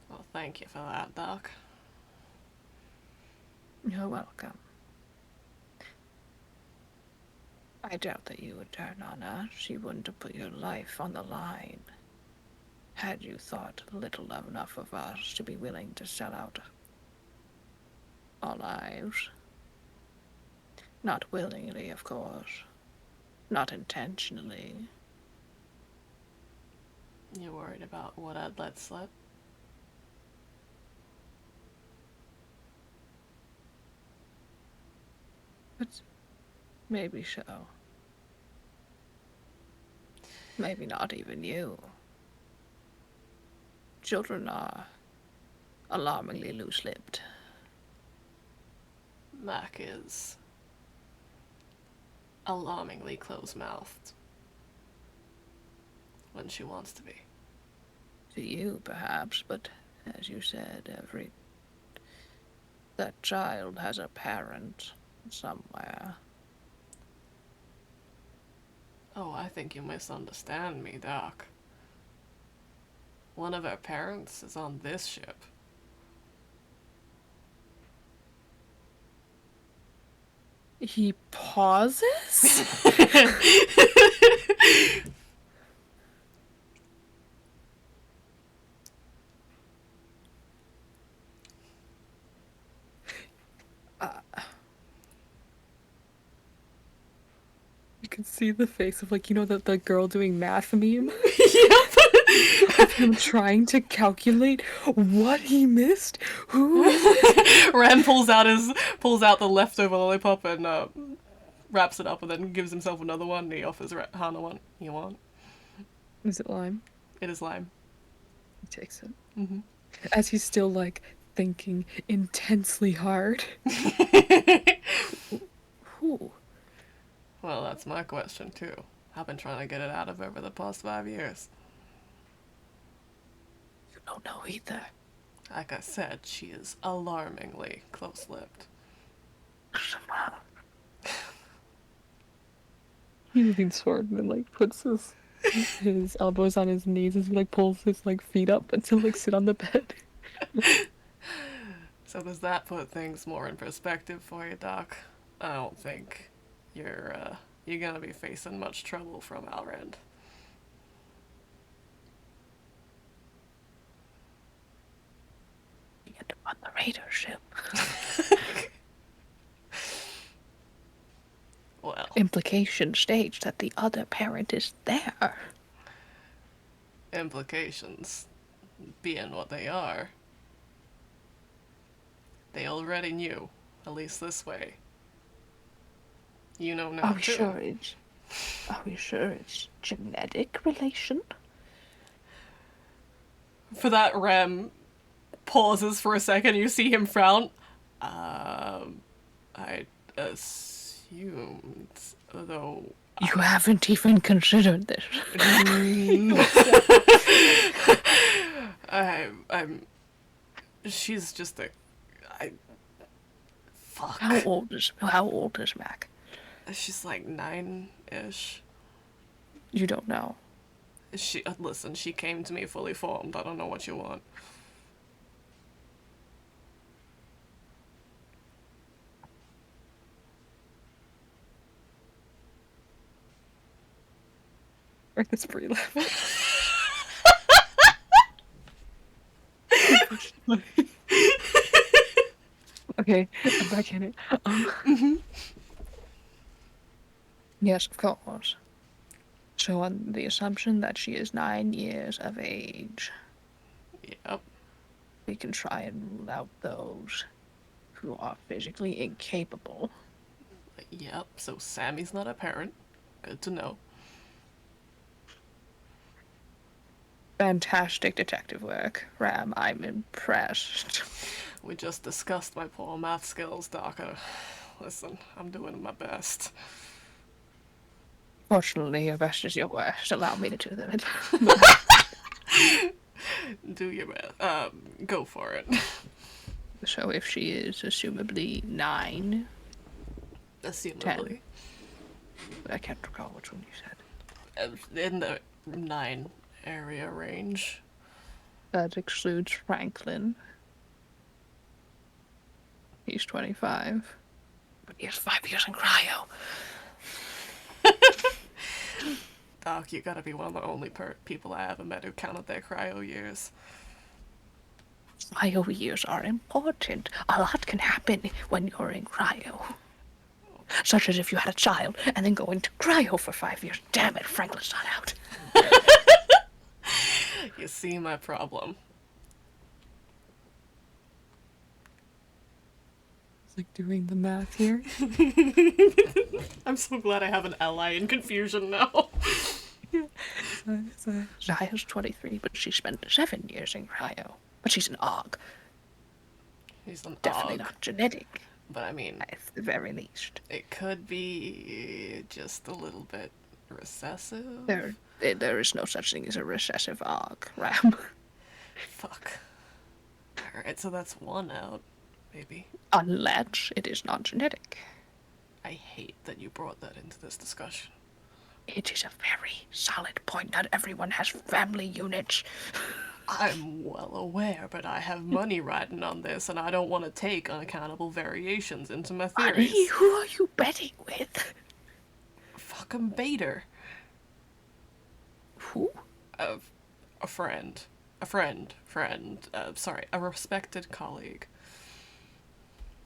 Speaker 2: Well, thank you for that, Doc.
Speaker 1: You're welcome. I doubt that you would turn on us. You wouldn't have put your life on the line. Had you thought little enough of us to be willing to sell out our lives. Not willingly, of course. Not intentionally.
Speaker 2: You worried about what I'd let slip?
Speaker 1: But maybe so. Maybe not even you. Children are alarmingly loose-lipped.
Speaker 2: Mac is alarmingly close-mouthed when she wants to be.
Speaker 1: To you, perhaps, but as you said, that child has a parent somewhere.
Speaker 2: Oh, I think you misunderstand me, Doc. One of our parents is on this ship.
Speaker 1: He pauses? could see the face of like, the girl doing math meme
Speaker 2: Yep.
Speaker 1: of him trying to calculate what he missed. Who is it?
Speaker 2: Ram pulls out the leftover lollipop and wraps it up and then gives himself another one. And he offers Hana one. You want?
Speaker 1: Is it lime?
Speaker 2: It is lime.
Speaker 1: He takes it.
Speaker 2: Mm-hmm.
Speaker 1: As he's still like thinking intensely hard. Who?
Speaker 2: Well, that's my question too. I've been trying to get it out of over the past 5 years.
Speaker 1: You don't know either.
Speaker 2: Like I said, she is alarmingly close-lipped.
Speaker 1: He leans forward and like puts his elbows on his knees as he like pulls his like feet up until like sit on the bed.
Speaker 2: So does that put things more in perspective for you, Doc? I don't think you're gonna be facing much trouble from our end.
Speaker 1: You get to run the radar ship.
Speaker 2: Well,
Speaker 1: Implication states that the other parent is there.
Speaker 2: implications being what they are, they already knew, at least this way. You know now too.
Speaker 1: Are we sure it's genetic relation?
Speaker 2: For that, Rem pauses for a second. You see him frown. I assumed, though.
Speaker 1: You haven't even considered this.
Speaker 2: I'm. She's just a. Fuck.
Speaker 1: How old is Mac?
Speaker 2: She's like 9-ish.
Speaker 1: You don't know.
Speaker 2: Listen, she came to me fully formed. I don't know what you want.
Speaker 1: Or this Brie level. Okay, I'm back in it. Yes, of course. So on the assumption that she is 9 years of age,
Speaker 2: Yep.
Speaker 1: we can try and rule out those who are physically incapable.
Speaker 2: Yep. So Sammy's not a parent. Good to know.
Speaker 1: Fantastic detective work, Ram. I'm impressed.
Speaker 2: We just discussed my poor math skills, Doc. Listen, I'm doing my best.
Speaker 1: Fortunately, your best is your worst. Allow me to do them.
Speaker 2: Do your best. Go for it.
Speaker 1: So if she is assumably 9,
Speaker 2: Assumably.
Speaker 1: I can't recall which one you said.
Speaker 2: In the 9 area range.
Speaker 1: That excludes Franklin. He's 25. But he has 5 years in cryo.
Speaker 2: Doc, you gotta be one of the only people I ever met who counted their cryo years.
Speaker 1: Cryo years are important. A lot can happen when you're in cryo. Such as if you had a child and then go into cryo for 5 years. Damn it, Franklin's not out.
Speaker 2: You see my problem.
Speaker 1: It's like doing the math here.
Speaker 2: I'm so glad I have an ally in confusion now.
Speaker 1: Zaya's 23, but she spent 7 years in cryo. But she's an AUG.
Speaker 2: He's an
Speaker 1: Definitely
Speaker 2: AUG.
Speaker 1: not genetic,
Speaker 2: But I mean,
Speaker 1: at the very least.
Speaker 2: it could be just a little bit recessive.
Speaker 1: There is no such thing as a recessive AUG, Ram.
Speaker 2: Fuck. Alright, so that's one out, maybe.
Speaker 1: Unless it is not genetic.
Speaker 2: I hate that you brought that into this discussion.
Speaker 1: It is a very solid point. Not everyone has family units.
Speaker 2: I'm well aware, but I have money riding on this, and I don't want to take unaccountable variations into my theories.
Speaker 1: Money? Who are you betting with?
Speaker 2: Fucking Bader.
Speaker 1: Who?
Speaker 2: A friend. Sorry, a respected colleague.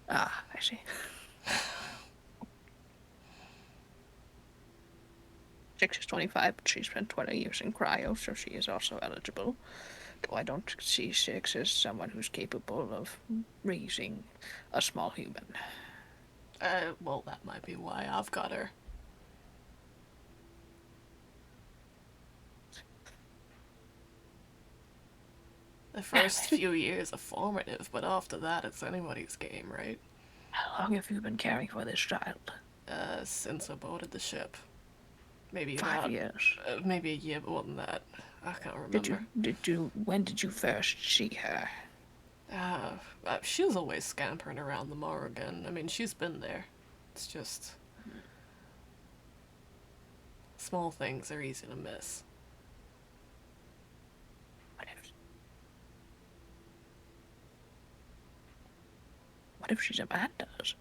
Speaker 1: Ah, I see. Six is 25, but she spent 20 years in cryo, so she is also eligible. Though I don't see Six as someone who's capable of raising a small human.
Speaker 2: Well, that might be why I've got her. The first few years are formative, but after that, it's anybody's game, right?
Speaker 1: How long have you been caring for this child?
Speaker 2: Since I boarded the ship. Maybe
Speaker 1: 5 years.
Speaker 2: maybe a year more than that. I can't remember.
Speaker 1: When did you first see her?
Speaker 2: She was always scampering around the Morrigan. I mean, she's been there. It's just small things are easy to miss.
Speaker 1: What if, what if she's Amanda's?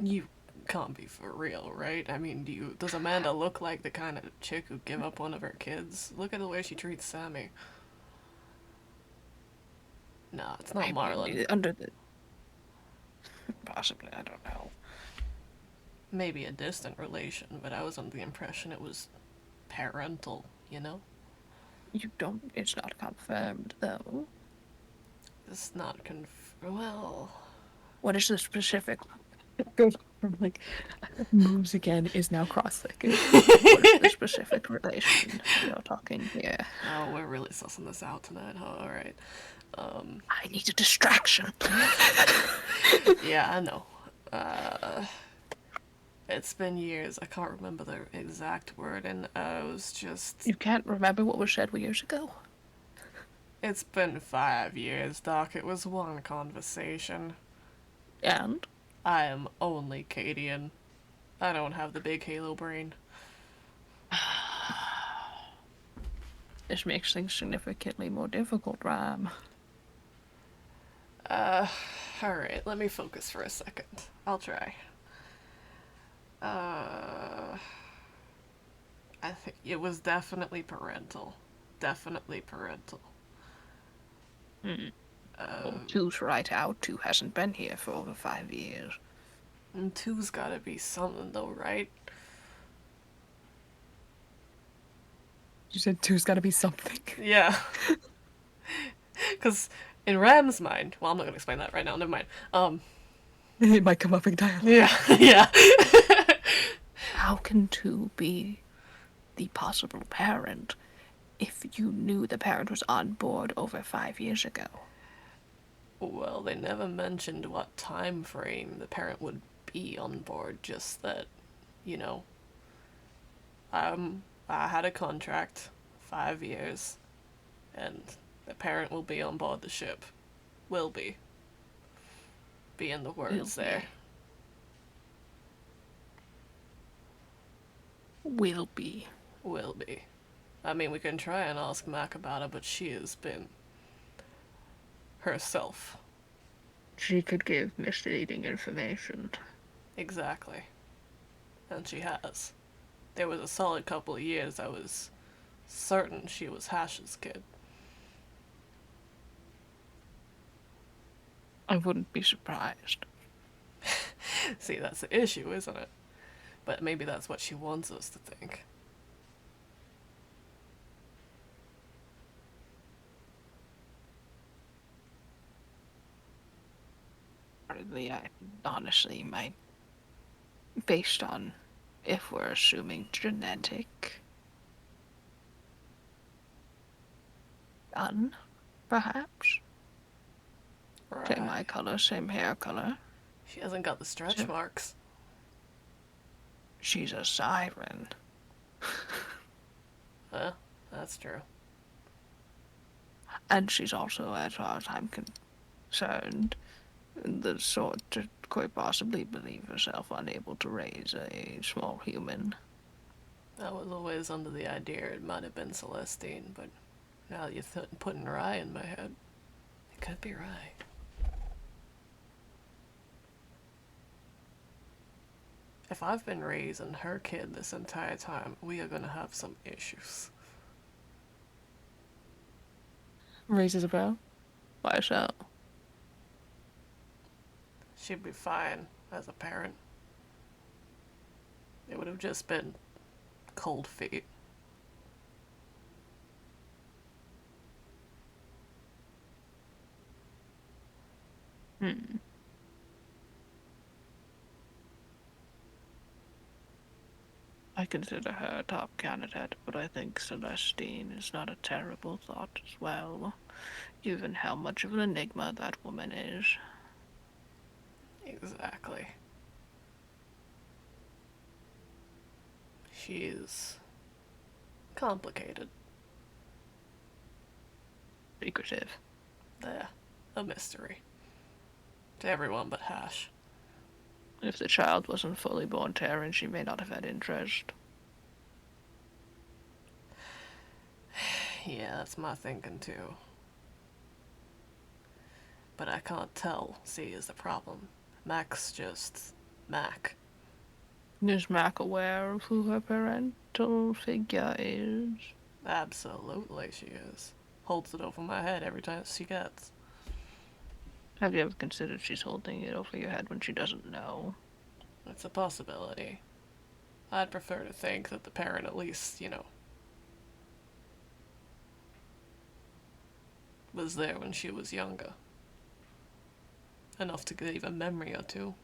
Speaker 2: You can't be for real, right? I mean, does Amanda look like the kind of chick who'd give up one of her kids? Look at the way she treats Sammy. No, it's not Marlon.
Speaker 1: Under the... Possibly, I don't know.
Speaker 2: Maybe a distant relation, but I was under the impression it was parental, you know?
Speaker 1: It's not confirmed, though.
Speaker 2: It's not well...
Speaker 1: What is the specific... Goes from, like, moves again, is now cross-legged. What is the specific relation you're talking here?
Speaker 2: Oh, we're really sussing this out tonight, huh? Alright.
Speaker 1: I need a distraction.
Speaker 2: Yeah, I know. It's been years. I can't remember the exact word, and I was just...
Speaker 1: You can't remember what was said years ago?
Speaker 2: It's been 5 years, Doc. It was one conversation.
Speaker 1: And?
Speaker 2: I am only Cadian. I don't have the big Halo brain.
Speaker 1: This makes things significantly more difficult, Ram.
Speaker 2: Alright, let me focus for a second. I'll try. I think it was definitely parental. Definitely parental.
Speaker 1: Well, Two's right out. Two hasn't been here for over 5 years.
Speaker 2: And two's gotta be something though, right?
Speaker 1: You said two's gotta be something.
Speaker 2: Yeah. Because in Ram's mind, well, I'm not gonna explain that right now. Never mind.
Speaker 1: It might come up in dialogue.
Speaker 2: Yeah, yeah.
Speaker 1: How can two be the possible parent if you knew the parent was on board over 5 years ago?
Speaker 2: Well, they never mentioned what time frame the parent would be on board. Just that, you know, I had a contract, 5 years, and the parent will be on board the ship. Will be. Being the words there.
Speaker 1: Will be.
Speaker 2: Will be. I mean, we can try and ask Mac about it, but she has been herself.
Speaker 1: She could give misleading information.
Speaker 2: Exactly. And she has. There was a solid couple of years I was certain she was Hash's kid.
Speaker 1: I wouldn't be surprised.
Speaker 2: See, that's the issue, isn't it? But maybe that's what she wants us to think.
Speaker 1: Honestly, based on if we're assuming genetic, gun, perhaps.
Speaker 2: Right.
Speaker 1: Same eye color, same hair color.
Speaker 2: She hasn't got the stretch marks.
Speaker 1: She's a siren.
Speaker 2: Huh? That's true.
Speaker 1: And she's also, as far as I'm concerned, the sort to quite possibly believe herself unable to raise a small human.
Speaker 2: I was always under the idea it might have been Celestine, but now you're putting Rye in my head. It could be Rye. If I've been raising her kid this entire time, we are gonna have some issues.
Speaker 1: Raises a brow? Why so?
Speaker 2: She'd be fine as a parent. It would have just been cold feet.
Speaker 1: Hmm. I consider her a top candidate, but I think Celestine is not a terrible thought as well, given how much of an enigma that woman is.
Speaker 2: Exactly. She's complicated.
Speaker 1: Secretive.
Speaker 2: Yeah, a mystery. To everyone but Hash.
Speaker 1: If the child wasn't fully born Terran, she may not have had interest.
Speaker 2: Yeah, that's my thinking too. But I can't tell, see, is the problem. Mac's just Mac.
Speaker 1: Is Mac aware of who her parental figure is?
Speaker 2: Absolutely, she is. Holds it over my head every chance she gets.
Speaker 1: Have you ever considered she's holding it over your head when she doesn't know?
Speaker 2: It's a possibility. I'd prefer to think that the parent at least, was there when she was younger. Enough to leave a memory or two.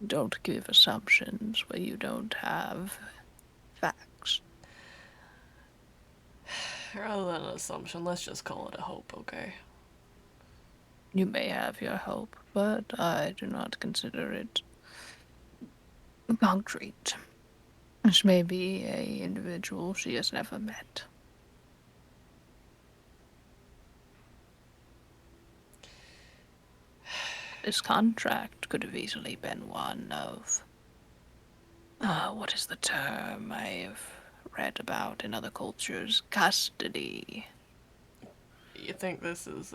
Speaker 1: Don't give assumptions where you don't have facts.
Speaker 2: Rather than an assumption, let's just call it a hope, okay?
Speaker 1: You may have your hope, but I do not consider it concrete. This may be a individual she has never met. This contract could have easily been one of, what is the term I have read about in other cultures? Custody.
Speaker 2: You think this is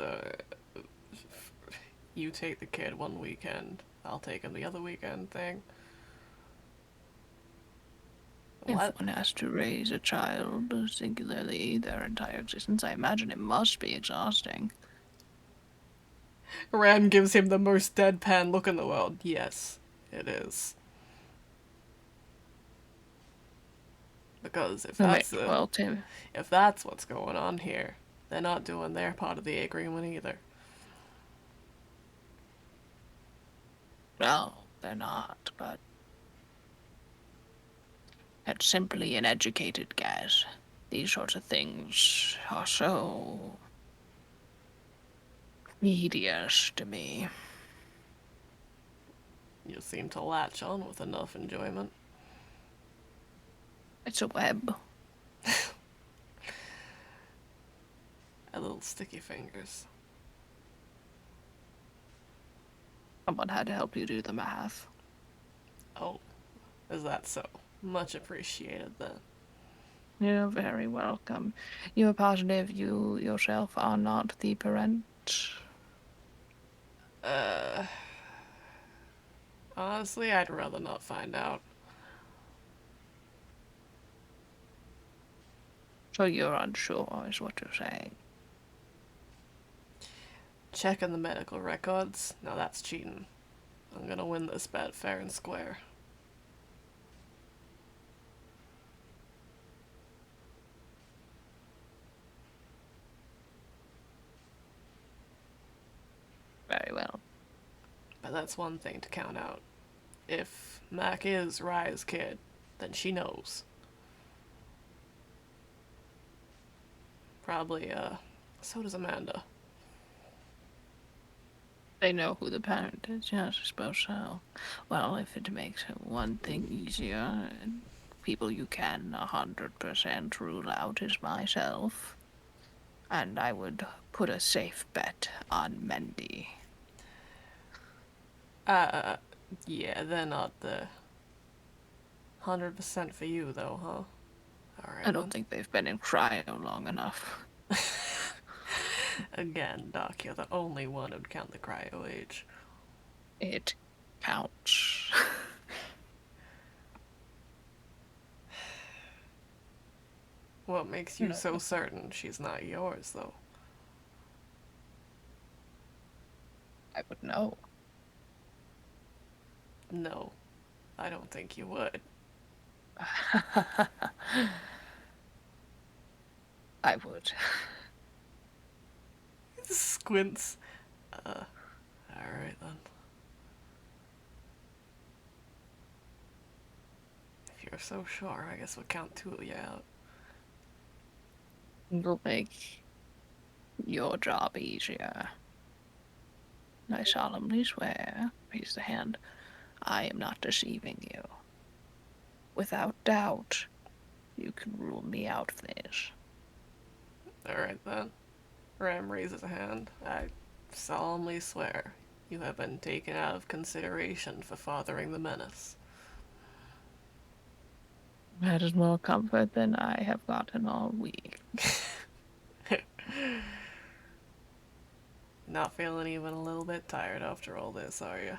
Speaker 2: you take the kid one weekend, I'll take him the other weekend thing?
Speaker 1: If
Speaker 2: What?
Speaker 1: one has to raise a child singularly their entire existence, I imagine it must be exhausting.
Speaker 2: Ran gives him the most deadpan look in the world. Yes, it is. Because
Speaker 1: Well, Tim,
Speaker 2: if that's what's going on here, they're not doing their part of the agreement either.
Speaker 1: well, they're not, but it's simply an educated guess. These sorts of things are so tedious to me.
Speaker 2: You seem to latch on with enough enjoyment.
Speaker 1: It's a web.
Speaker 2: A little sticky fingers.
Speaker 1: Someone had to help you do the math.
Speaker 2: Oh, is that so? Much appreciated then.
Speaker 1: You're very welcome. You're positive you yourself are not the parent?
Speaker 2: Honestly, I'd rather not find out.
Speaker 1: So you're unsure, is what you're saying.
Speaker 2: Checking the medical records? Now that's cheating. I'm gonna win this bet fair and square.
Speaker 1: Very well.
Speaker 2: But that's one thing to count out. If Mac is Raya's kid, then she knows. Probably, so does Amanda.
Speaker 1: They know who the parent is, yes, I suppose so. Well, if it makes one thing easier, people you can 100% rule out is myself. And I would put a safe bet on Mendy.
Speaker 2: Yeah, they're not the 100% for you, though, huh? Alright,
Speaker 1: I don't think they've been in cryo long enough.
Speaker 2: Again, Doc, you're the only one who'd count the cryo age.
Speaker 1: It counts.
Speaker 2: What makes you so certain she's not yours, though?
Speaker 1: I would know.
Speaker 2: No, I don't think you would.
Speaker 1: I would.
Speaker 2: Squints. Alright then. If you're so sure, I guess we'll count two of you out.
Speaker 1: It'll make your job easier. I solemnly swear, raise the hand, I am not deceiving you. Without doubt, you can rule me out of this.
Speaker 2: Alright then. Ram raises a hand. I solemnly swear you have been taken out of consideration for fathering the menace.
Speaker 1: That is more comfort than I have gotten all week.
Speaker 2: Not feeling even a little bit tired after all this, are you?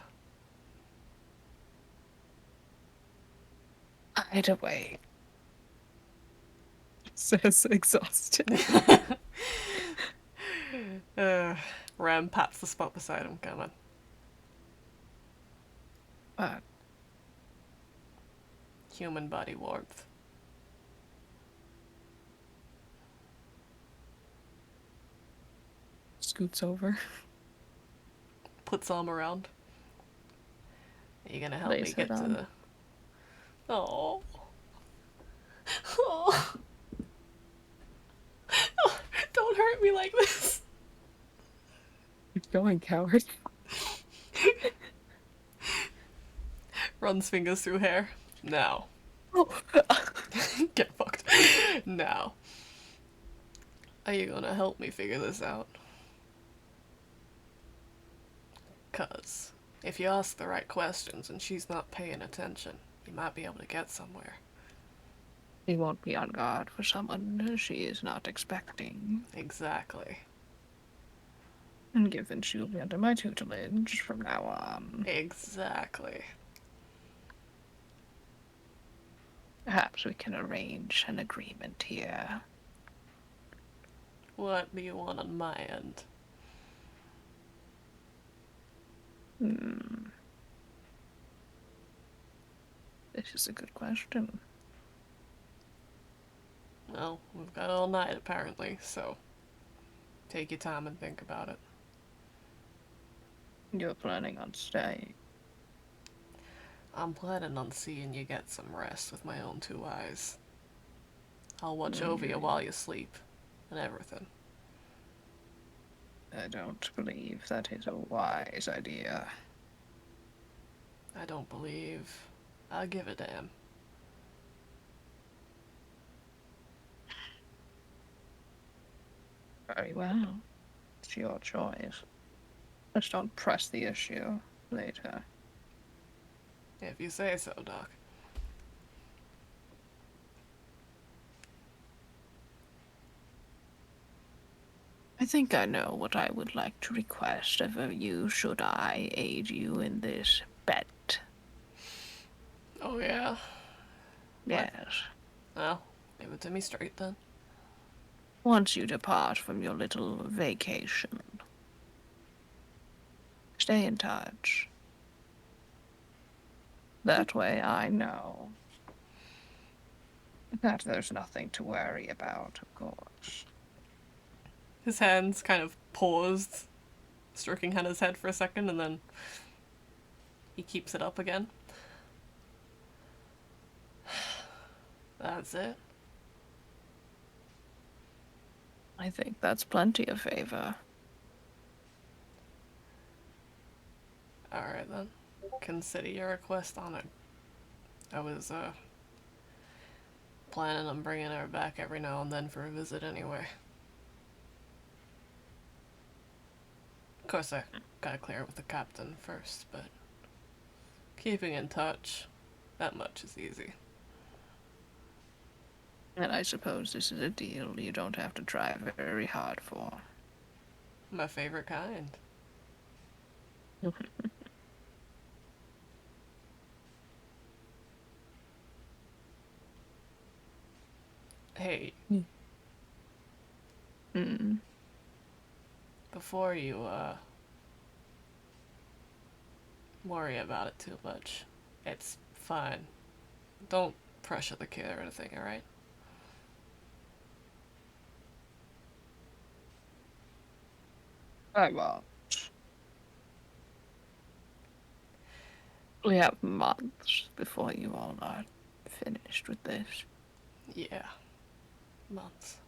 Speaker 1: Either way. Says exhausted.
Speaker 2: Ram pats the spot beside him. Come on.
Speaker 1: But
Speaker 2: Human body warmth.
Speaker 1: scoots over.
Speaker 2: Puts arm around. Are you gonna help
Speaker 1: Lays
Speaker 2: me get
Speaker 1: it
Speaker 2: to
Speaker 1: on.
Speaker 2: the... Oh. Oh. Don't hurt me like this.
Speaker 1: Keep going, coward.
Speaker 2: Runs fingers through hair. Now.
Speaker 1: Oh.
Speaker 2: Get fucked. Now. Are you gonna help me figure this out? 'Cause if you ask the right questions and she's not paying attention, you might be able to get somewhere.
Speaker 1: She won't be on guard for someone she is not expecting.
Speaker 2: Exactly.
Speaker 1: And given she'll be under my tutelage from now on,
Speaker 2: Exactly.
Speaker 1: perhaps we can arrange an agreement here.
Speaker 2: What do you want on my end?
Speaker 1: This is a good question.
Speaker 2: Well, we've got all night apparently, so take your time and think about it.
Speaker 1: You're planning on staying.
Speaker 2: I'm planning on seeing you get some rest with my own two eyes. I'll watch over you while you sleep and everything.
Speaker 1: I don't believe that is a wise idea.
Speaker 2: I don't believe I'll give a damn.
Speaker 1: Very well. It's your choice. Just don't press the issue later.
Speaker 2: If you say so, Doc.
Speaker 1: I think I know what I would like to request of you should I aid you in this bet.
Speaker 2: Oh yeah?
Speaker 1: Yes.
Speaker 2: Well, give it to me straight then.
Speaker 1: Once you depart from your little vacation, stay in touch. That way I know that there's nothing to worry about, of course.
Speaker 2: His hands kind of paused, stroking Hannah's head for a second, and then he keeps it up again. That's it.
Speaker 1: I think that's plenty of favor.
Speaker 2: Alright then. Consider your request honored. I was, planning on bringing her back every now and then for a visit anyway. Of course, I gotta clear it with the captain first, but keeping in touch, that much is easy.
Speaker 1: And I suppose this is a deal you don't have to try very hard for.
Speaker 2: My favorite kind. Hey,
Speaker 1: Hmm.
Speaker 2: before you, worry about it too much. It's fine. Don't pressure the kid or anything, alright?
Speaker 1: I won't. We have months before you all are finished with this.
Speaker 2: Yeah. Months.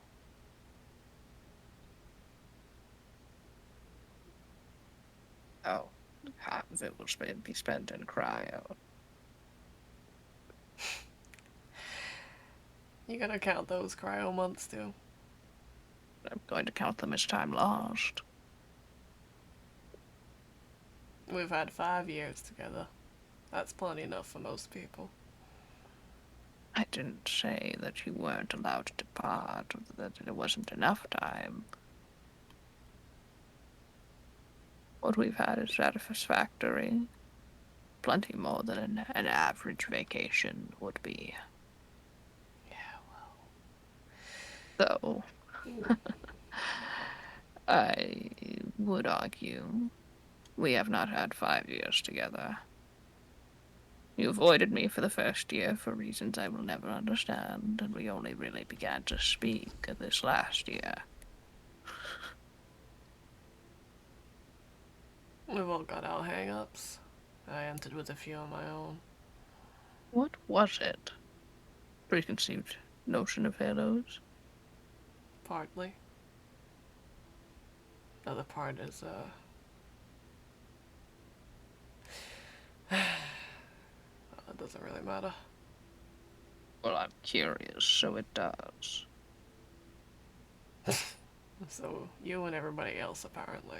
Speaker 1: Oh, half of it will be spent in cryo.
Speaker 2: You gonna count those cryo months too?
Speaker 1: I'm going to count them as time lost.
Speaker 2: We've had 5 years together. That's plenty enough for most people.
Speaker 1: I didn't say that you weren't allowed to depart, or that it wasn't enough time. What we've had is satisfactory. Plenty more than an average vacation would be.
Speaker 2: Yeah,
Speaker 1: Though,
Speaker 2: well.
Speaker 1: I would argue we have not had 5 years together. You avoided me for the first year for reasons I will never understand, and we only really began to speak this last year.
Speaker 2: We've all got our hang-ups. I entered with a few of my own.
Speaker 1: What was it? Preconceived notion of halos?
Speaker 2: Partly. The other part is, it doesn't really matter.
Speaker 1: Well, I'm curious, so it does.
Speaker 2: So, you and everybody else, apparently.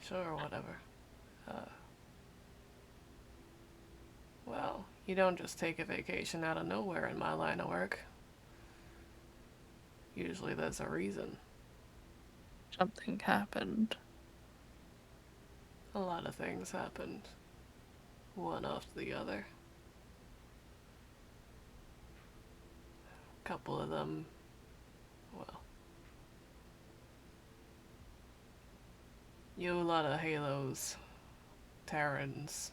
Speaker 2: Sure, whatever. Well, you don't just take a vacation out of nowhere in my line of work. Usually there's a reason.
Speaker 1: Something happened.
Speaker 2: A lot of things happened. One after the other. A couple of them, well, you have a lot of Halos, Terrans.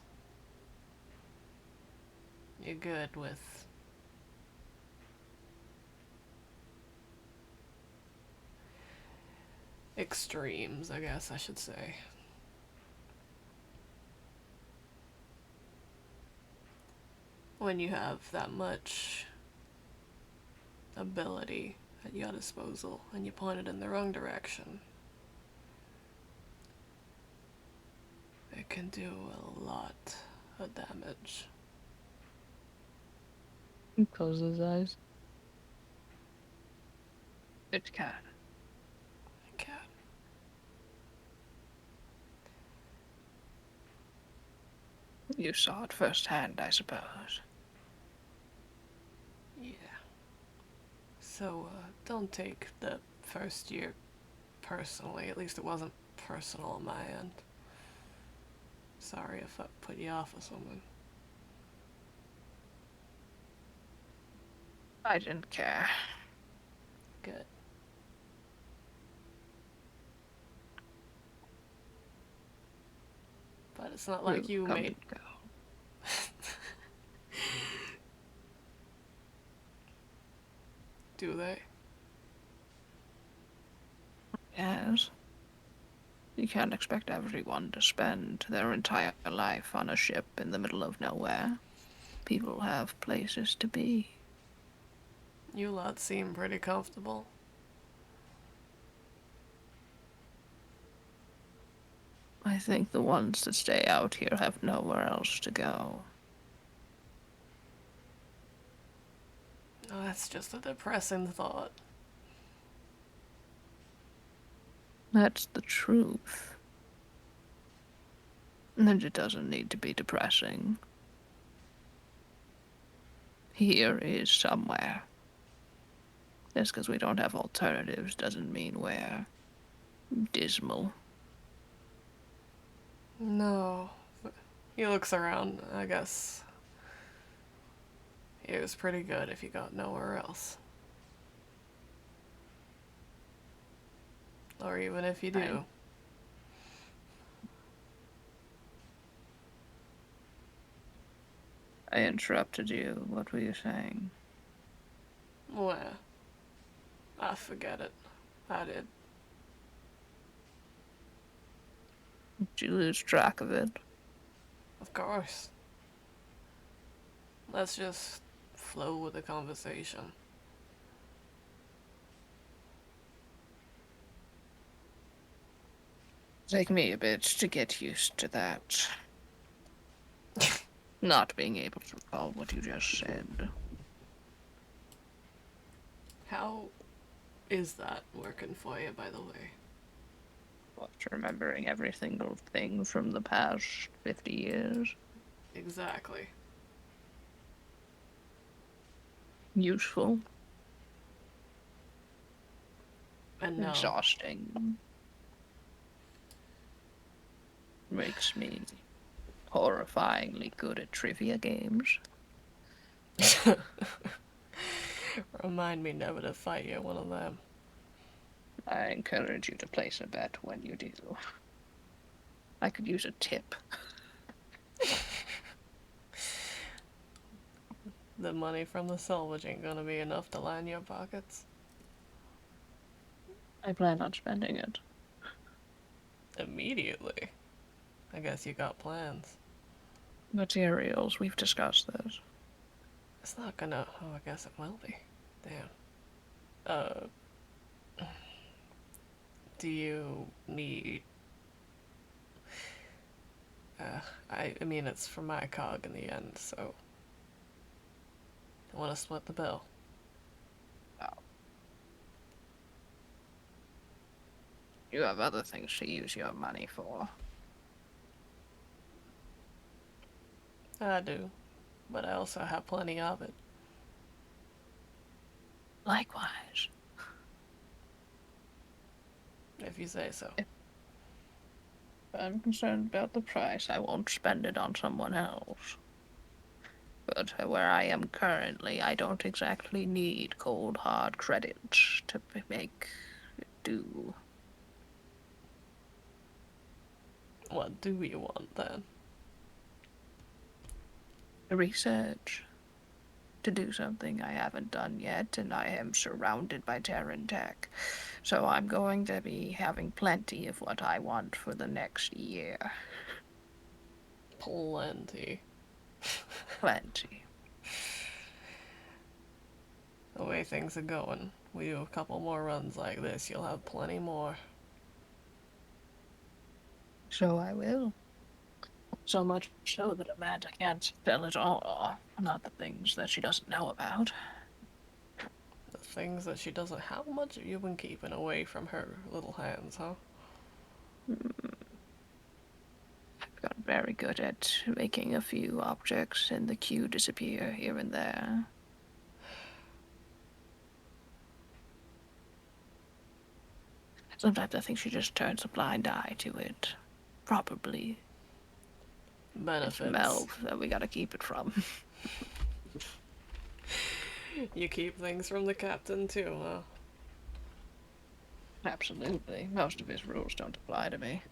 Speaker 2: You're good with extremes, I guess I should say. When you have that much ability at your disposal and you point it in the wrong direction, it can do a lot of damage.
Speaker 1: He closes his eyes. It can.
Speaker 2: It can.
Speaker 1: You saw it firsthand, I suppose.
Speaker 2: Yeah. So, don't take the first year personally. At least it wasn't personal on my end. Sorry if I put you off or something.
Speaker 1: I didn't care.
Speaker 2: Good. But it's not like you
Speaker 1: come
Speaker 2: made.
Speaker 1: and go.
Speaker 2: Do they?
Speaker 1: Yes. You can't expect everyone to spend their entire life on a ship in the middle of nowhere. People have places to be.
Speaker 2: You lot seem pretty comfortable.
Speaker 1: I think the ones that stay out here have nowhere else to go.
Speaker 2: Oh, that's just a depressing thought.
Speaker 1: That's the truth. And it doesn't need to be depressing. Here is somewhere. Just because we don't have alternatives doesn't mean we're dismal.
Speaker 2: No. He looks around, I guess. It was pretty good if you got nowhere else. Or even if you do.
Speaker 1: I interrupted you. What were you saying?
Speaker 2: Well, I forget it. I did.
Speaker 1: Did you lose track of it?
Speaker 2: Of course. Let's just flow with the conversation.
Speaker 1: Take me a bit to get used to that. Not being able to recall what you just said.
Speaker 2: How is that working for you, by the way?
Speaker 1: After remembering every single thing from the past 50 years.
Speaker 2: Exactly.
Speaker 1: Useful.
Speaker 2: And no.
Speaker 1: Exhausting. Makes me horrifyingly good at trivia games.
Speaker 2: Remind me never to fight you one of them.
Speaker 1: I encourage you to place a bet when you do. I could use a tip.
Speaker 2: The money from the salvage ain't gonna be enough to line your pockets.
Speaker 1: I plan on spending it.
Speaker 2: Immediately. I guess you got plans.
Speaker 1: Materials, we've discussed this.
Speaker 2: It's not gonna. Oh, I guess it will be. Damn. Uh. Do you need. I mean, it's for my cog in the end, so. I want to split the bill.
Speaker 1: Oh. You have other things to use your money for.
Speaker 2: I do. But I also have plenty of it.
Speaker 1: Likewise.
Speaker 2: If you say so.
Speaker 1: If I'm concerned about the price, I won't spend it on someone else. But where I am currently, I don't exactly need cold hard credits to make it do.
Speaker 2: What do you want then?
Speaker 1: Research. To do something I haven't done yet, and I am surrounded by Terran tech. So I'm going to be having plenty of what I want for the next year.
Speaker 2: Plenty.
Speaker 1: Plenty.
Speaker 2: The way things are going, we do a couple more runs like this, you'll have plenty more.
Speaker 1: So I will. So much so that Amanda can't tell it all. Not the things that she doesn't know about.
Speaker 2: The things that she doesn't. How much have you been keeping away from her little hands, huh?
Speaker 1: I've gotten very good at making a few objects in the queue disappear here and there. Sometimes I think she just turns a blind eye to it. Probably.
Speaker 2: Benefits.
Speaker 1: It's Mel that we gotta keep it from.
Speaker 2: You keep things from the captain too, huh?
Speaker 1: Absolutely. Most of his rules don't apply to me.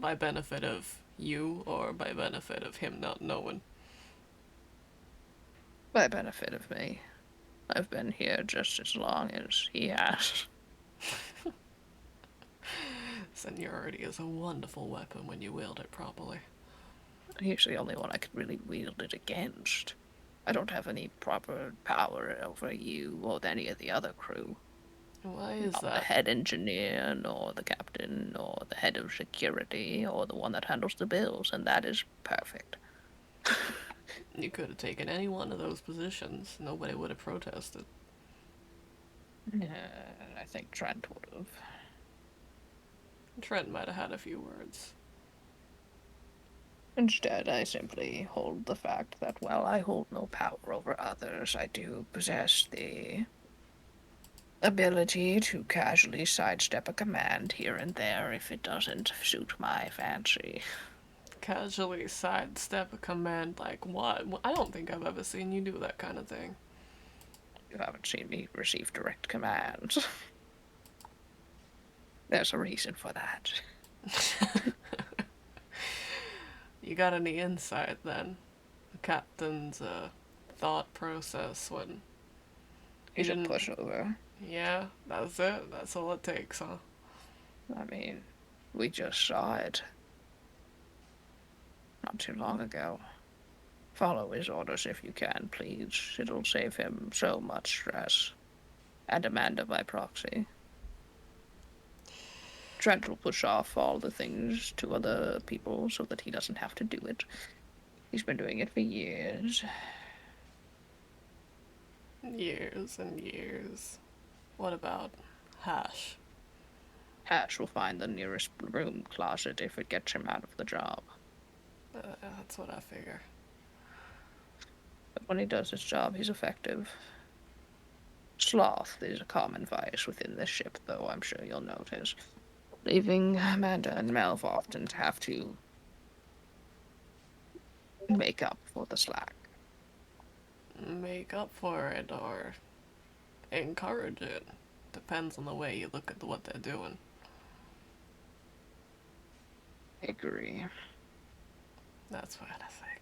Speaker 2: By benefit of you, or by benefit of him not knowing?
Speaker 1: By benefit of me. I've been here just as long as he has.
Speaker 2: Seniority is a wonderful weapon when you wield it properly.
Speaker 1: He's the only one I could really wield it against. I don't have any proper power over you or any of the other crew.
Speaker 2: Why is
Speaker 1: Not the
Speaker 2: that?
Speaker 1: head engineer, nor the captain, nor the head of security, or the one that handles the bills, and that is perfect.
Speaker 2: You could have taken any one of those positions. Nobody would have protested.
Speaker 1: I think Trent would have.
Speaker 2: Trent might have had a few words.
Speaker 1: Instead, I simply hold the fact that while I hold no power over others, I do possess the ability to casually sidestep a command here and there if it doesn't suit my fancy.
Speaker 2: Casually sidestep a command like what? I don't think I've ever seen you do that kind of thing.
Speaker 1: You haven't seen me receive direct commands. There's a reason for that.
Speaker 2: You got any insight then? captain's thought process when he
Speaker 1: He's a
Speaker 2: didn't.
Speaker 1: pushover.
Speaker 2: Yeah, that's it. That's all it takes, huh?
Speaker 1: I mean, we just saw it not too long ago. Follow his orders if you can, please. It'll save him so much stress. And Amanda by proxy. Trent will push off all the things to other people so that he doesn't have to do it. He's been doing it for years.
Speaker 2: Years and years. What about Hash?
Speaker 1: Hash will find the nearest room closet if it gets him out of the job.
Speaker 2: That's what I figure.
Speaker 1: But when he does his job, he's effective. Sloth is a common vice within this ship, though, I'm sure you'll notice. Leaving Amanda and Melv often have to make up for the slack.
Speaker 2: Make up for it or encourage it. Depends on the way you look at what they're doing.
Speaker 1: I agree.
Speaker 2: That's what I figured.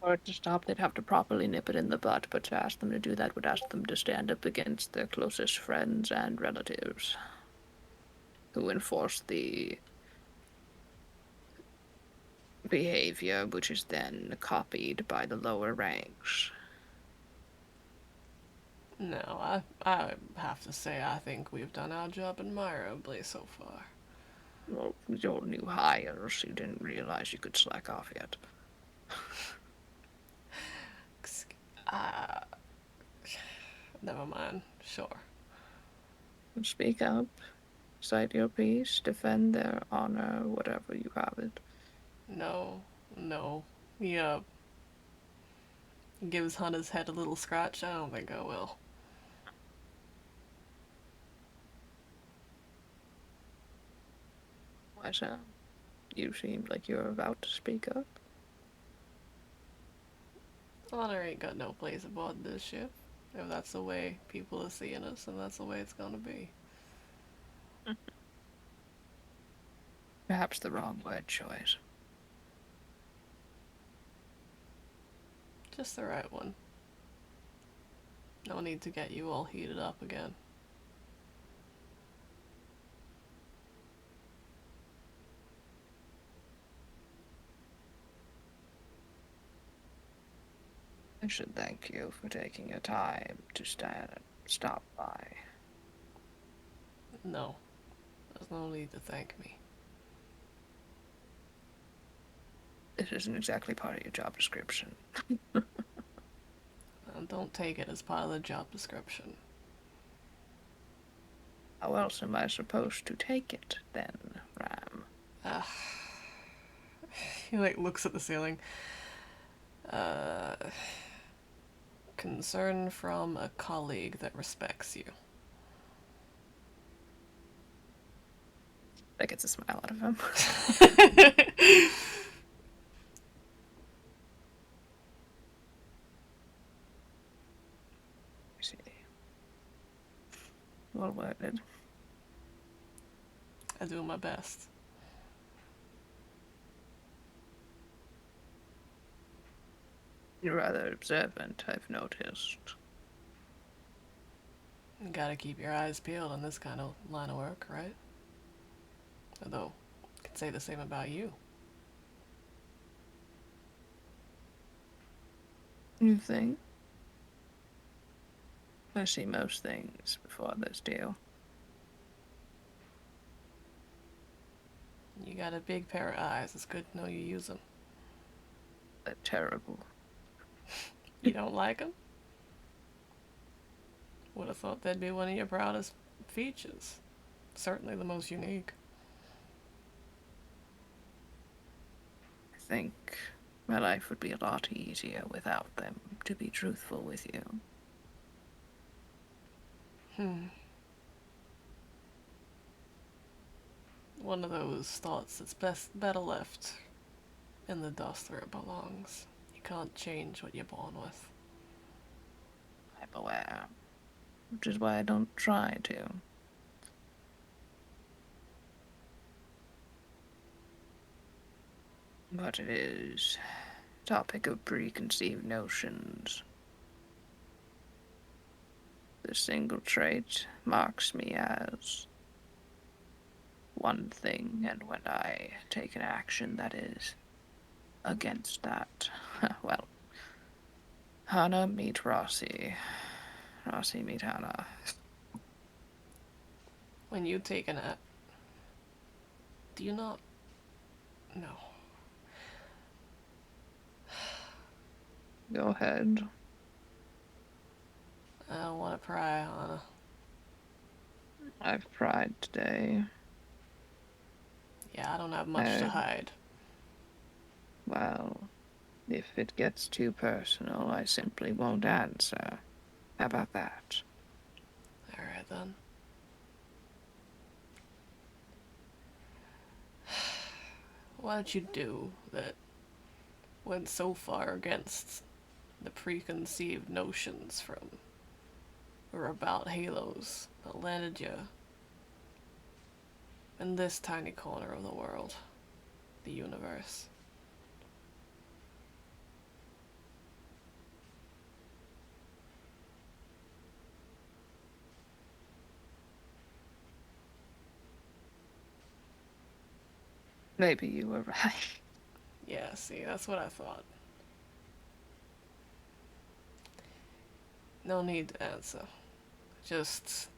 Speaker 1: Or to stop, they'd have to properly nip it in the bud, but to ask them to do that would ask them to stand up against their closest friends and relatives, who enforce the behavior, which is then copied by the lower ranks.
Speaker 2: No, I have to say I think we've done our job admirably so far.
Speaker 1: Well, your new hires, you didn't realize you could slack off yet.
Speaker 2: Uh, Never mind. Sure.
Speaker 1: Speak up, cite your piece, defend their honor, whatever you have it.
Speaker 2: No. Yeah. Gives Hunter's head a little scratch. I don't think I will.
Speaker 1: Why so? You seemed like you were about to speak up.
Speaker 2: Honor ain't got no place aboard this ship. If that's the way people are seeing us, then that's the way it's gonna be.
Speaker 1: Perhaps the wrong word choice.
Speaker 2: Just the right one. No need to get you all heated up again.
Speaker 1: I should thank you for taking your time to stop by.
Speaker 2: No. There's no need to thank me.
Speaker 1: This isn't exactly part of your job description.
Speaker 2: And don't take it as part of the job description.
Speaker 1: How else am I supposed to take it, then, Ram?
Speaker 2: He looks at the ceiling. Concern from a colleague that respects you.
Speaker 1: That gets a smile out of him. See. Well worded.
Speaker 2: I do my best.
Speaker 1: You're rather observant, I've noticed.
Speaker 2: You gotta keep your eyes peeled on this kind of line of work, right? Although, I could say the same about you.
Speaker 1: You think? I see most things before this deal.
Speaker 2: You got a big pair of eyes. It's good to know you use them.
Speaker 1: They're terrible.
Speaker 2: You don't like them? Would have thought that'd be one of your proudest features. Certainly the most unique.
Speaker 1: I think my life would be a lot easier without them, to be truthful with you.
Speaker 2: One of those thoughts that's better left in the dust where it belongs. You can't change what you're born with.
Speaker 1: I'm aware, which is why I don't try to. But it is topic of preconceived notions. The single trait marks me as one thing, and when I take an action that is against that, well, Hana meet Rossi. Rossi meet Hana.
Speaker 2: When you take an do you not? No.
Speaker 1: Go ahead.
Speaker 2: I don't want to pry, Hana.
Speaker 1: I've pried today.
Speaker 2: Yeah, I don't have much to hide.
Speaker 1: Well, if it gets too personal, I simply won't answer. How about that?
Speaker 2: Alright then. What did you do that went so far against the preconceived notions from or about halos that landed you in this tiny corner of the world, the universe?
Speaker 1: Maybe you were right.
Speaker 2: Yeah, see, that's what I thought. No need to answer. Just,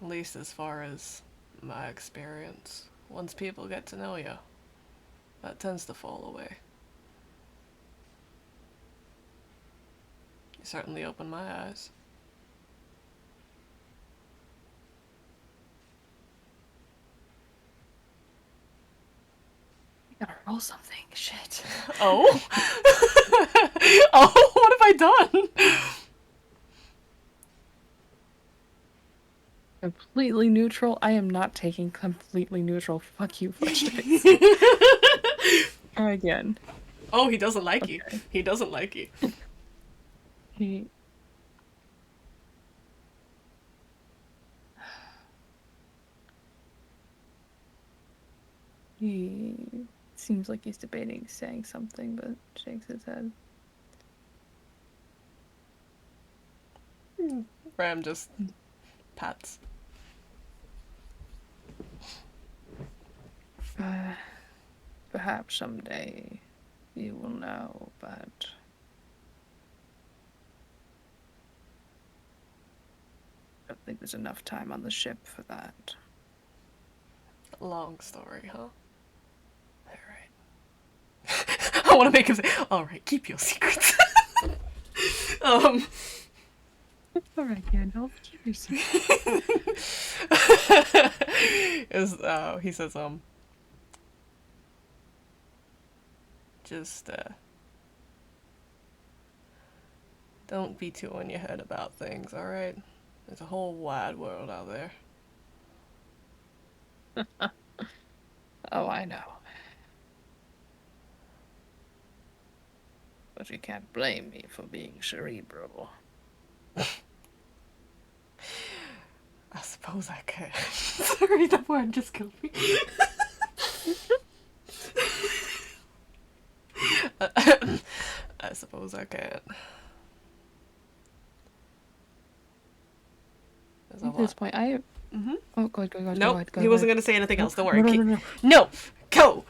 Speaker 2: at least as far as my experience, once people get to know you, that tends to fall away. You certainly opened my eyes.
Speaker 1: I gotta roll something. Shit.
Speaker 2: Oh? Oh, what have I done?
Speaker 1: Completely neutral? I am not taking completely neutral. Fuck you, Fletch. Try again.
Speaker 2: Oh, he doesn't like you. He doesn't like you.
Speaker 1: He. He seems like he's debating saying something, but shakes his head.
Speaker 2: Ram just pats.
Speaker 1: Perhaps someday you will know, but I don't think there's enough time on the ship for that.
Speaker 2: Long story, huh? Alright. I want to make him say, alright, keep your secrets.
Speaker 1: Alright, Gandalf, keep your secret.
Speaker 2: He says, just, don't be too in your head about things, alright? There's a whole wide world out there.
Speaker 1: Oh, I know. But you can't blame me for being cerebral.
Speaker 2: I suppose I can. Sorry, that word just killed me. I suppose I can.
Speaker 1: At this point, I...
Speaker 2: Mm-hmm.
Speaker 1: Oh, go ahead.
Speaker 2: Nope,
Speaker 1: Go
Speaker 2: he
Speaker 1: ahead.
Speaker 2: wasn't going to say anything else. Don't worry.
Speaker 1: No.
Speaker 2: No, go!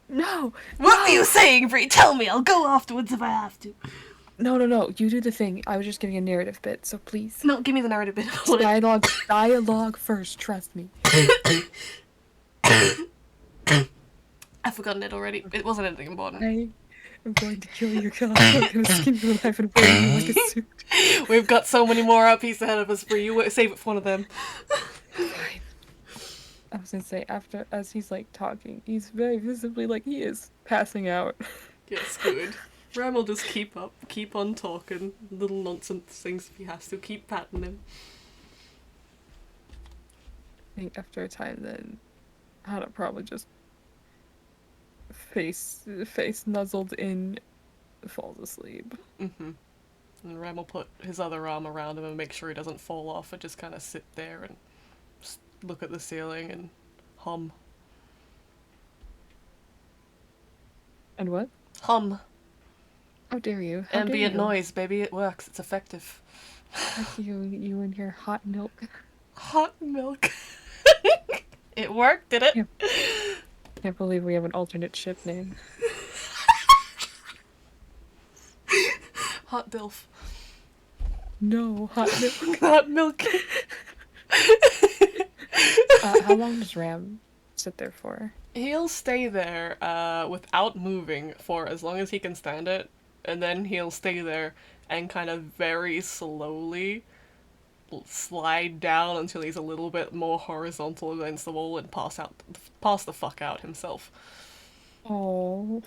Speaker 1: No!
Speaker 2: What were you saying, Bree? Tell me. I'll go afterwards if I have to.
Speaker 1: No. You do the thing. I was just giving a narrative bit, so please.
Speaker 2: No, give me the narrative bit.
Speaker 1: Dialogue first, trust me.
Speaker 2: I've forgotten it already. It wasn't anything important.
Speaker 1: I am going to kill your god. I'm going to skin you alive and wear you like a suit.
Speaker 2: We've got so many more uppies ahead of us, Bree. You save it for one of them.
Speaker 1: Fine. I was gonna say, as he's like talking, he's very visibly like he is passing out.
Speaker 2: Yes, good. Ram will just keep on talking little nonsense things if he has to. Keep patting him.
Speaker 1: I think after a time, then Hana probably just face nuzzled in, falls asleep.
Speaker 2: Mm-hmm. And Ram will put his other arm around him and make sure he doesn't fall off and just kind of sit there and just look at the ceiling and hum
Speaker 1: And what?
Speaker 2: Hum.
Speaker 1: How dare you? How dare
Speaker 2: Ambient
Speaker 1: you?
Speaker 2: noise, baby. It works. It's effective.
Speaker 1: Fuck you and your hot milk.
Speaker 2: Hot milk. It worked, did it?
Speaker 1: Can't, can't believe we have an alternate ship name.
Speaker 2: Hot Dilf.
Speaker 1: No, hot milk.
Speaker 2: Hot milk.
Speaker 1: How long does Ram sit there for?
Speaker 2: He'll stay there without moving for as long as he can stand it, and then he'll stay there and kind of very slowly slide down until he's a little bit more horizontal against the wall and pass the fuck out himself.
Speaker 1: Oh.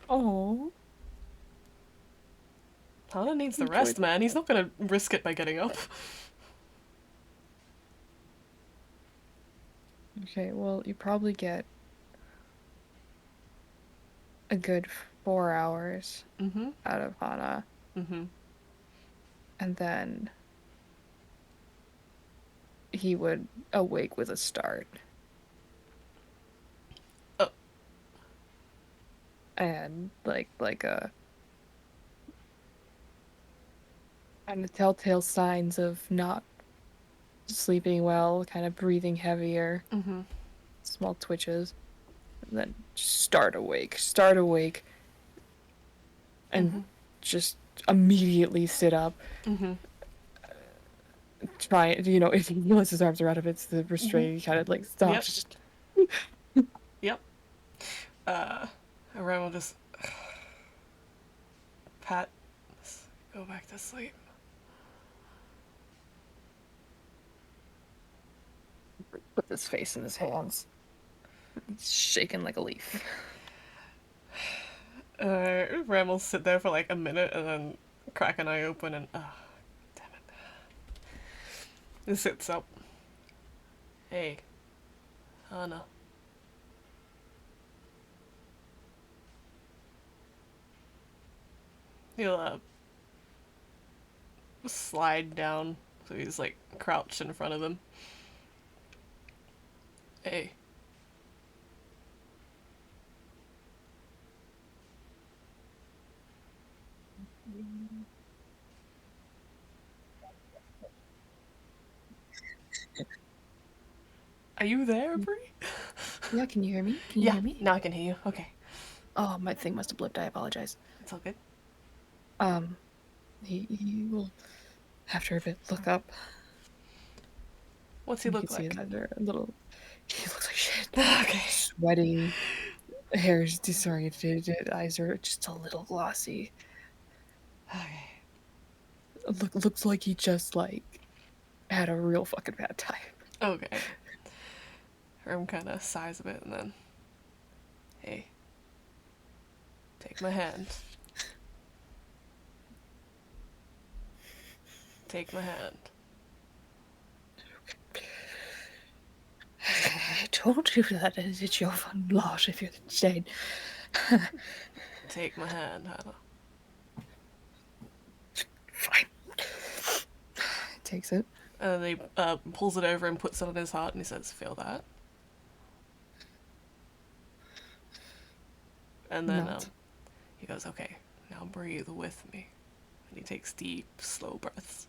Speaker 1: Oh.
Speaker 2: Hana needs the
Speaker 1: Enjoy
Speaker 2: rest,
Speaker 1: that.
Speaker 2: man. He's not gonna risk it by getting up.
Speaker 1: Okay, well, you probably get a good 4 hours
Speaker 2: Mm-hmm.
Speaker 1: out of Hana,
Speaker 2: Mm-hmm.
Speaker 1: and then he would awake with a start.
Speaker 2: Oh.
Speaker 1: And like a kind of telltale signs of not sleeping well, kind of breathing heavier,
Speaker 2: Mm-hmm.
Speaker 1: small twitches, and then start awake,
Speaker 2: Mm-hmm.
Speaker 1: and just immediately sit up.
Speaker 2: Mm-hmm.
Speaker 1: Try, if he lets his arms are out of it, the restraint, he kind of like
Speaker 2: Yep.
Speaker 1: stops. Just,
Speaker 2: Yep. Aaron will just pat, go back to sleep.
Speaker 1: put his face in his hands. He's shaking like a leaf.
Speaker 2: Ram will sit there for like a minute and then crack an eye open and damn it. He sits up. Hey, Hana. He'll slide down so he's like crouched in front of him. Hey. Are you there, Bree?
Speaker 1: Yeah, can you hear me? Can you
Speaker 2: Yeah,
Speaker 1: hear me?
Speaker 2: now I can hear you. Okay,
Speaker 1: Oh, my thing must have blipped. I apologize.
Speaker 2: it's all good.
Speaker 1: Um, he will, after a bit, look up.
Speaker 2: What's he
Speaker 1: You
Speaker 2: look
Speaker 1: can see his
Speaker 2: like?
Speaker 1: eyes are a little. He looks like shit.
Speaker 2: Okay.
Speaker 1: Sweaty, hair's disoriented, eyes are just a little glossy.
Speaker 2: Okay.
Speaker 1: Looks like he just like had a real fucking bad time.
Speaker 2: Okay. Herm kind of sighs a bit and then, hey, take my hand. Take my hand.
Speaker 1: I told you that it's your fun loss if you're insane.
Speaker 2: Take my hand, Hannah.
Speaker 1: Fine. Takes it.
Speaker 2: And then he pulls it over and puts it on his heart and he says, feel that? And then
Speaker 1: Nods.
Speaker 2: he goes, okay, now breathe with me. And he takes deep, slow breaths.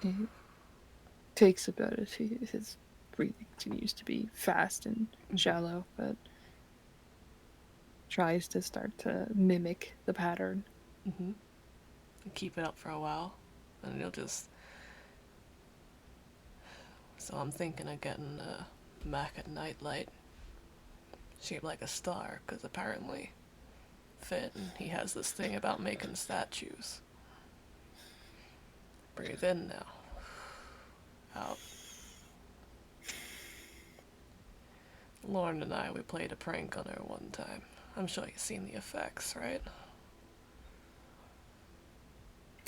Speaker 1: It takes about it. His breathing continues to be fast and shallow, but tries to start to mimic the pattern.
Speaker 2: Mm-hmm. And keep it up for a while. And he'll just... So I'm thinking of getting a Mac nightlight shaped like a star, because apparently Finn, he has this thing about making statues. Breathe in now. Out. Lauren and I, we played a prank on her one time. I'm sure you've seen the effects, right?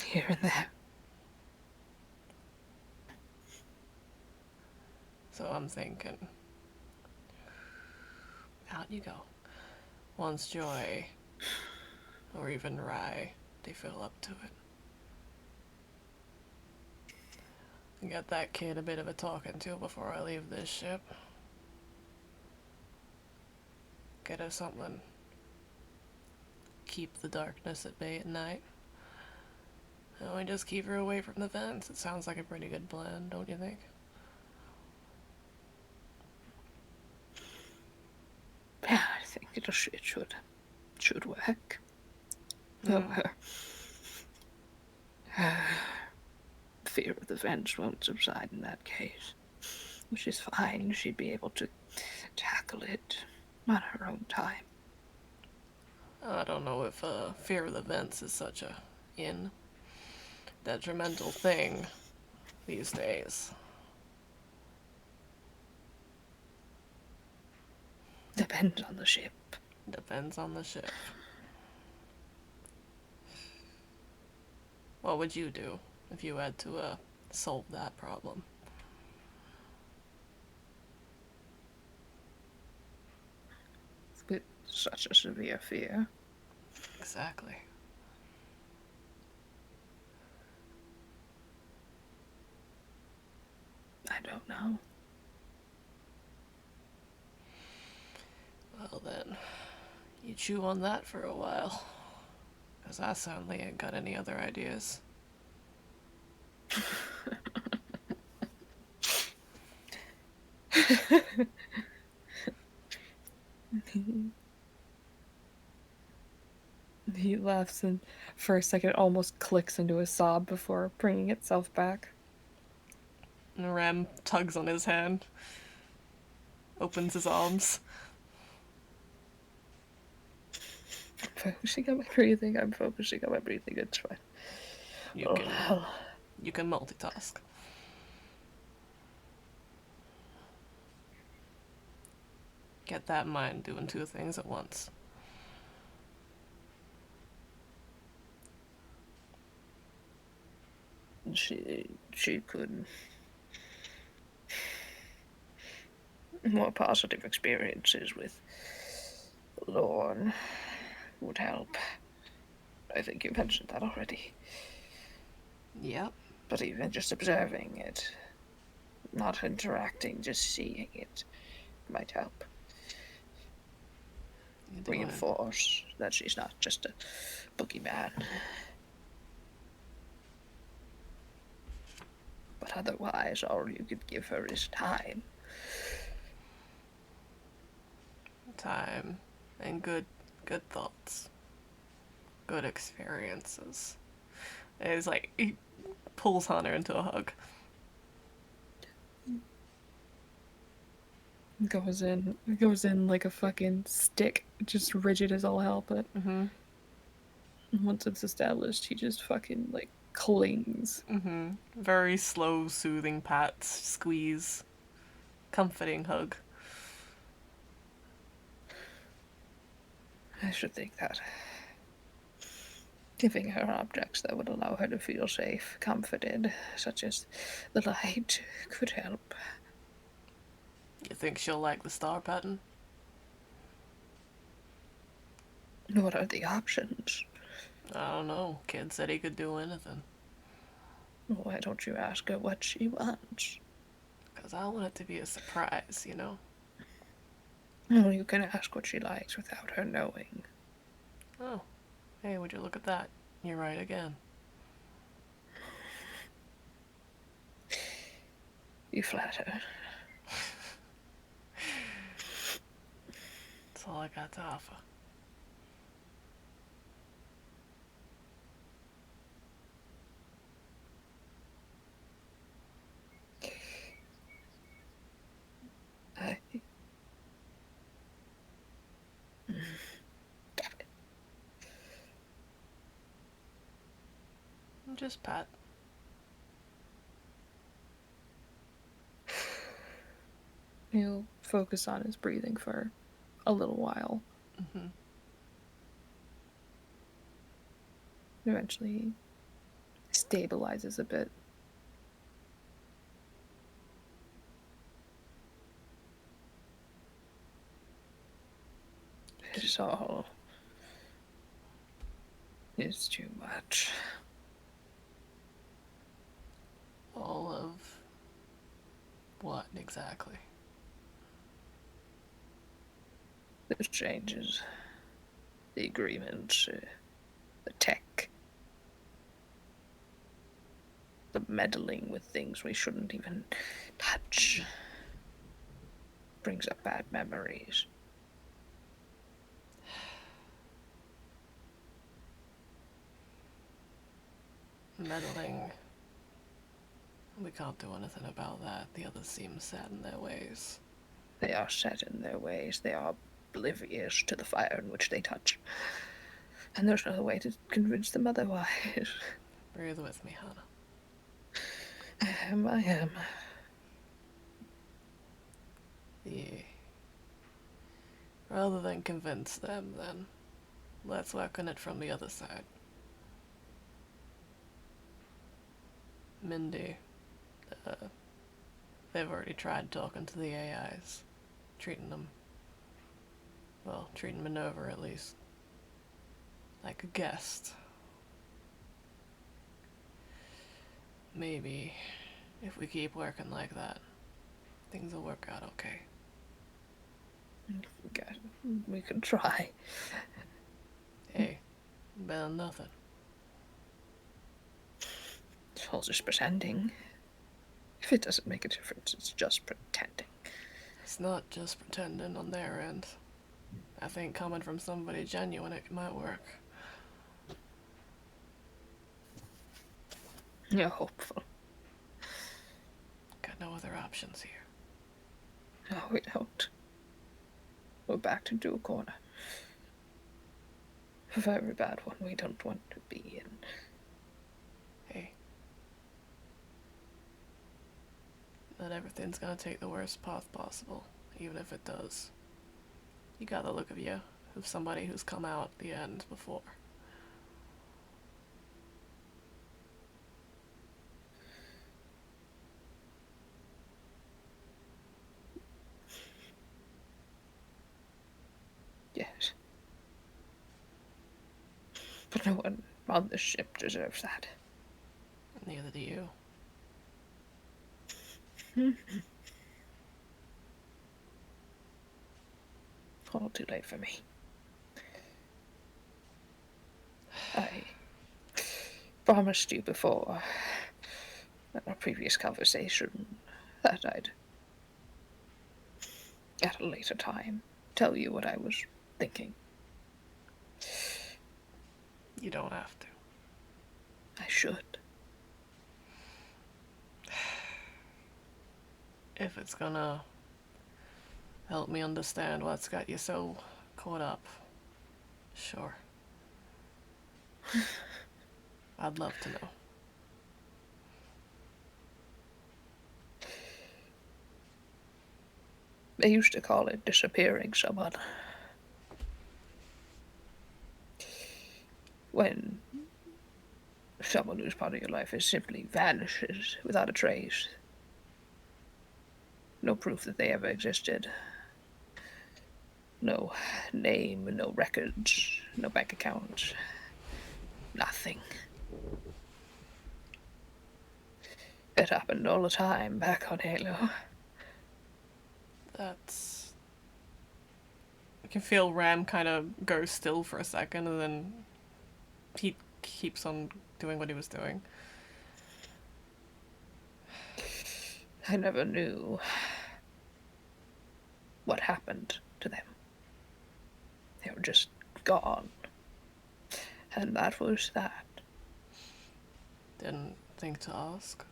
Speaker 1: Here and there.
Speaker 2: So I'm thinking, out you go. Once Joy, or even Rye, they feel up to it. Get that kid a bit of a talking to before I leave this ship. Get her something. Keep the darkness at bay at night. And we just keep her away from the vents. It sounds like a pretty good plan, don't you think?
Speaker 1: Yeah, I think it should work. However, fear of the vents won't subside in that case, which is fine. She'd be able to tackle it on her own time.
Speaker 2: I don't know if fear of the vents is such a detrimental thing these days.
Speaker 1: Depends on the ship.
Speaker 2: Depends on the ship. What would you do if you had to solve that problem?
Speaker 1: With such a severe fear.
Speaker 2: Exactly.
Speaker 1: I don't know.
Speaker 2: Well then, you chew on that for a while. Because I certainly ain't got any other ideas.
Speaker 1: He laughs, and for a second it almost clicks into a sob before bringing itself back.
Speaker 2: And Rem tugs on his hand. Opens his arms.
Speaker 1: I'm focusing on my breathing. It's fine.
Speaker 2: You can multitask. Get that mind doing two things at once.
Speaker 1: She could. More positive experiences with Lorne would help. I think you mentioned that already.
Speaker 2: Yep.
Speaker 1: But even just observing it, not interacting, just seeing it, might help. Reinforce that she's not just a boogeyman. But otherwise, all you could give her is time.
Speaker 2: Time and good thoughts. Good experiences. And he's like, he pulls Hunter into a hug.
Speaker 1: Goes in like a fucking stick, just rigid as all hell, but once it's established, he just fucking like clings.
Speaker 2: Very slow, soothing pats, squeeze, comforting hug.
Speaker 1: I should think that giving her objects that would allow her to feel safe, comforted, such as the light, could help.
Speaker 2: You think she'll like the star pattern?
Speaker 1: What are the options?
Speaker 2: I don't know. Kid said he could do anything.
Speaker 1: Why don't you ask her what she wants?
Speaker 2: Because I want it to be a surprise, you know?
Speaker 1: Well, you can ask what she likes without her knowing.
Speaker 2: Oh, hey, would you look at that? You're right again.
Speaker 1: You flatter.
Speaker 2: That's all I got to offer.
Speaker 1: I...
Speaker 2: Just pat.
Speaker 1: He'll focus on his breathing for a little while. Eventually, stabilizes a bit. It's all is too much.
Speaker 2: All of What exactly?
Speaker 1: The changes, the agreements, the tech, the meddling with things we shouldn't even touch. Brings up bad memories.
Speaker 2: Meddling. We can't do anything about that. The others seem set in their ways.
Speaker 1: They are set in their ways. They are oblivious to the fire in which they touch. And there's no way to convince them otherwise.
Speaker 2: Breathe with me, Hannah.
Speaker 1: I am.
Speaker 2: Yeah. Rather than convince them, then, let's work on it from the other side. Mindy, they've already tried talking to the AIs. Treating them Minerva at least, like a guest. Maybe, if we keep working like that, things will work out okay.
Speaker 1: We can try.
Speaker 2: Hey, better than nothing.
Speaker 1: It's all just pretending. If it doesn't make a difference, it's just pretending.
Speaker 2: It's not just pretending on their end. I think coming from somebody genuine, it might work.
Speaker 1: You're hopeful.
Speaker 2: Got no other options here.
Speaker 1: No, we don't. We're back to do a corner. A very bad one we don't want to be in.
Speaker 2: Hey. Not everything's gonna take the worst path possible, even if it does. You got the look of you, of somebody who's come out the end before.
Speaker 1: Yes. But no one on the ship deserves that.
Speaker 2: Neither do you.
Speaker 1: All too late for me. I promised you before, in our previous conversation, that I'd, at a later time, tell you what I was thinking.
Speaker 2: You don't have to.
Speaker 1: I should.
Speaker 2: If it's gonna help me understand what's got you so caught up, sure. I'd love to know.
Speaker 1: They used to call it disappearing someone. When someone who's part of your life is simply vanishes without a trace. No proof that they ever existed. No name, no records, no bank accounts. Nothing. It happened all the time back on Halo.
Speaker 2: That's... I can feel Ram kind of go still for a second, and then he keeps on doing what he was doing.
Speaker 1: I never knew what happened to them. They were just gone. And that was that.
Speaker 2: Didn't think to ask.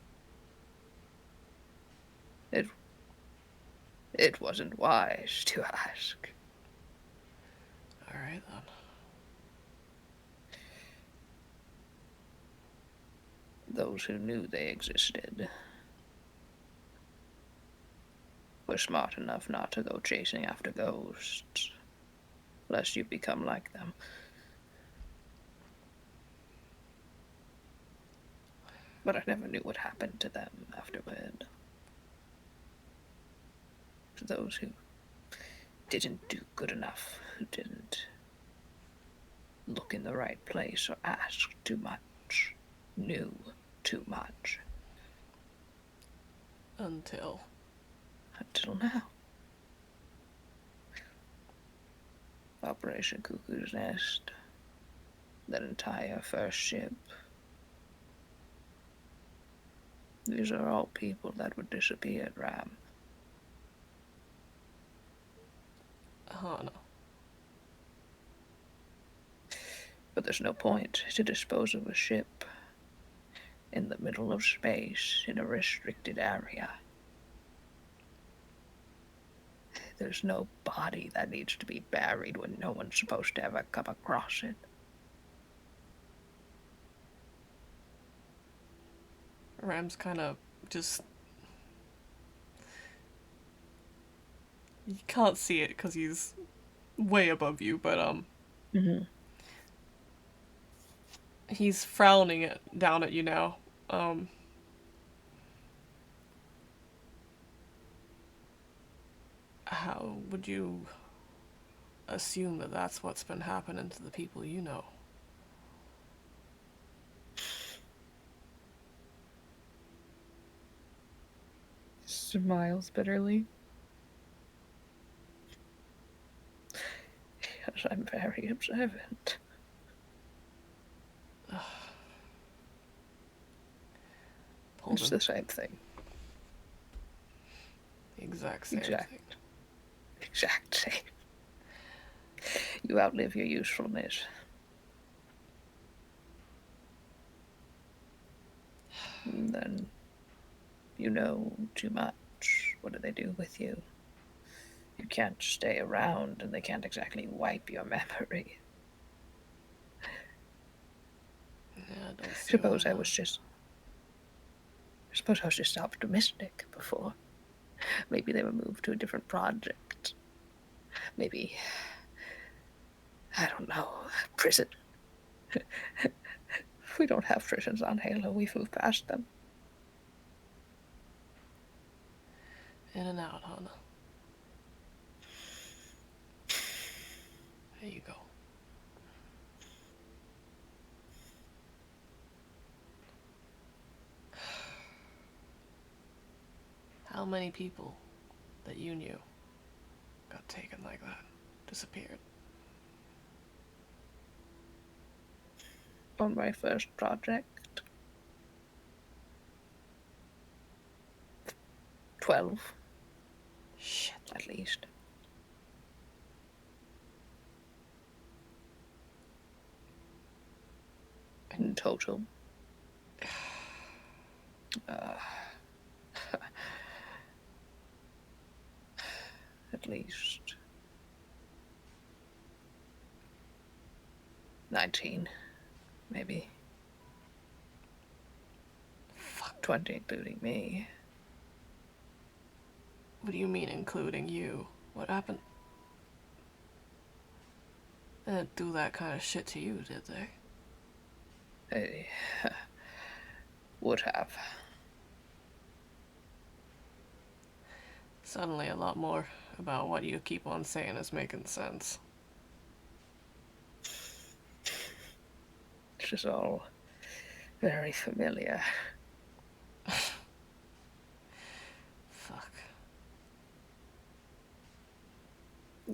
Speaker 1: It wasn't wise to ask.
Speaker 2: Alright then.
Speaker 1: Those who knew they existed were smart enough not to go chasing after ghosts, lest you become like them. But I never knew what happened to them afterward. To those who didn't do good enough, who didn't look in the right place or ask too much, knew too much.
Speaker 2: Until
Speaker 1: Until now. Operation Cuckoo's Nest. That entire first ship. These are all people that would disappear, Ram.
Speaker 2: Hana.
Speaker 1: But there's no point to dispose of a ship in the middle of space in a restricted area. There's no body that needs to be buried when no one's supposed to ever come across it.
Speaker 2: Ram's kind of just... You can't see it because he's way above you, but
Speaker 1: Mm-hmm.
Speaker 2: he's frowning it down at you now. How would you assume that that's what's been happening to the people you know?
Speaker 1: Smiles bitterly. Yes, I'm very observant. It's the same thing.
Speaker 2: The exact same thing.
Speaker 1: Exact same. You outlive your usefulness. And then you know too much. What do they do with you? You can't stay around, and they can't exactly wipe your memory.
Speaker 2: Yeah, I don't see
Speaker 1: Suppose
Speaker 2: why
Speaker 1: I
Speaker 2: not.
Speaker 1: was just optimistic before. Maybe they were moved to a different project. Maybe, I don't know, prison. We don't have prisons on Halo. We've moved past them.
Speaker 2: In and out, Hana. There you go. How many people that you knew got taken like that? Disappeared?
Speaker 1: On my first project, 12
Speaker 2: Shit.
Speaker 1: at least. In total. At least 19, maybe.
Speaker 2: Fuck.
Speaker 1: 20, including me.
Speaker 2: What do you mean, including you? What happened? They didn't do that kind of shit to you, did they?
Speaker 1: They would have.
Speaker 2: Suddenly, a lot more about what you keep on saying is making sense.
Speaker 1: This is all very familiar.
Speaker 2: Fuck.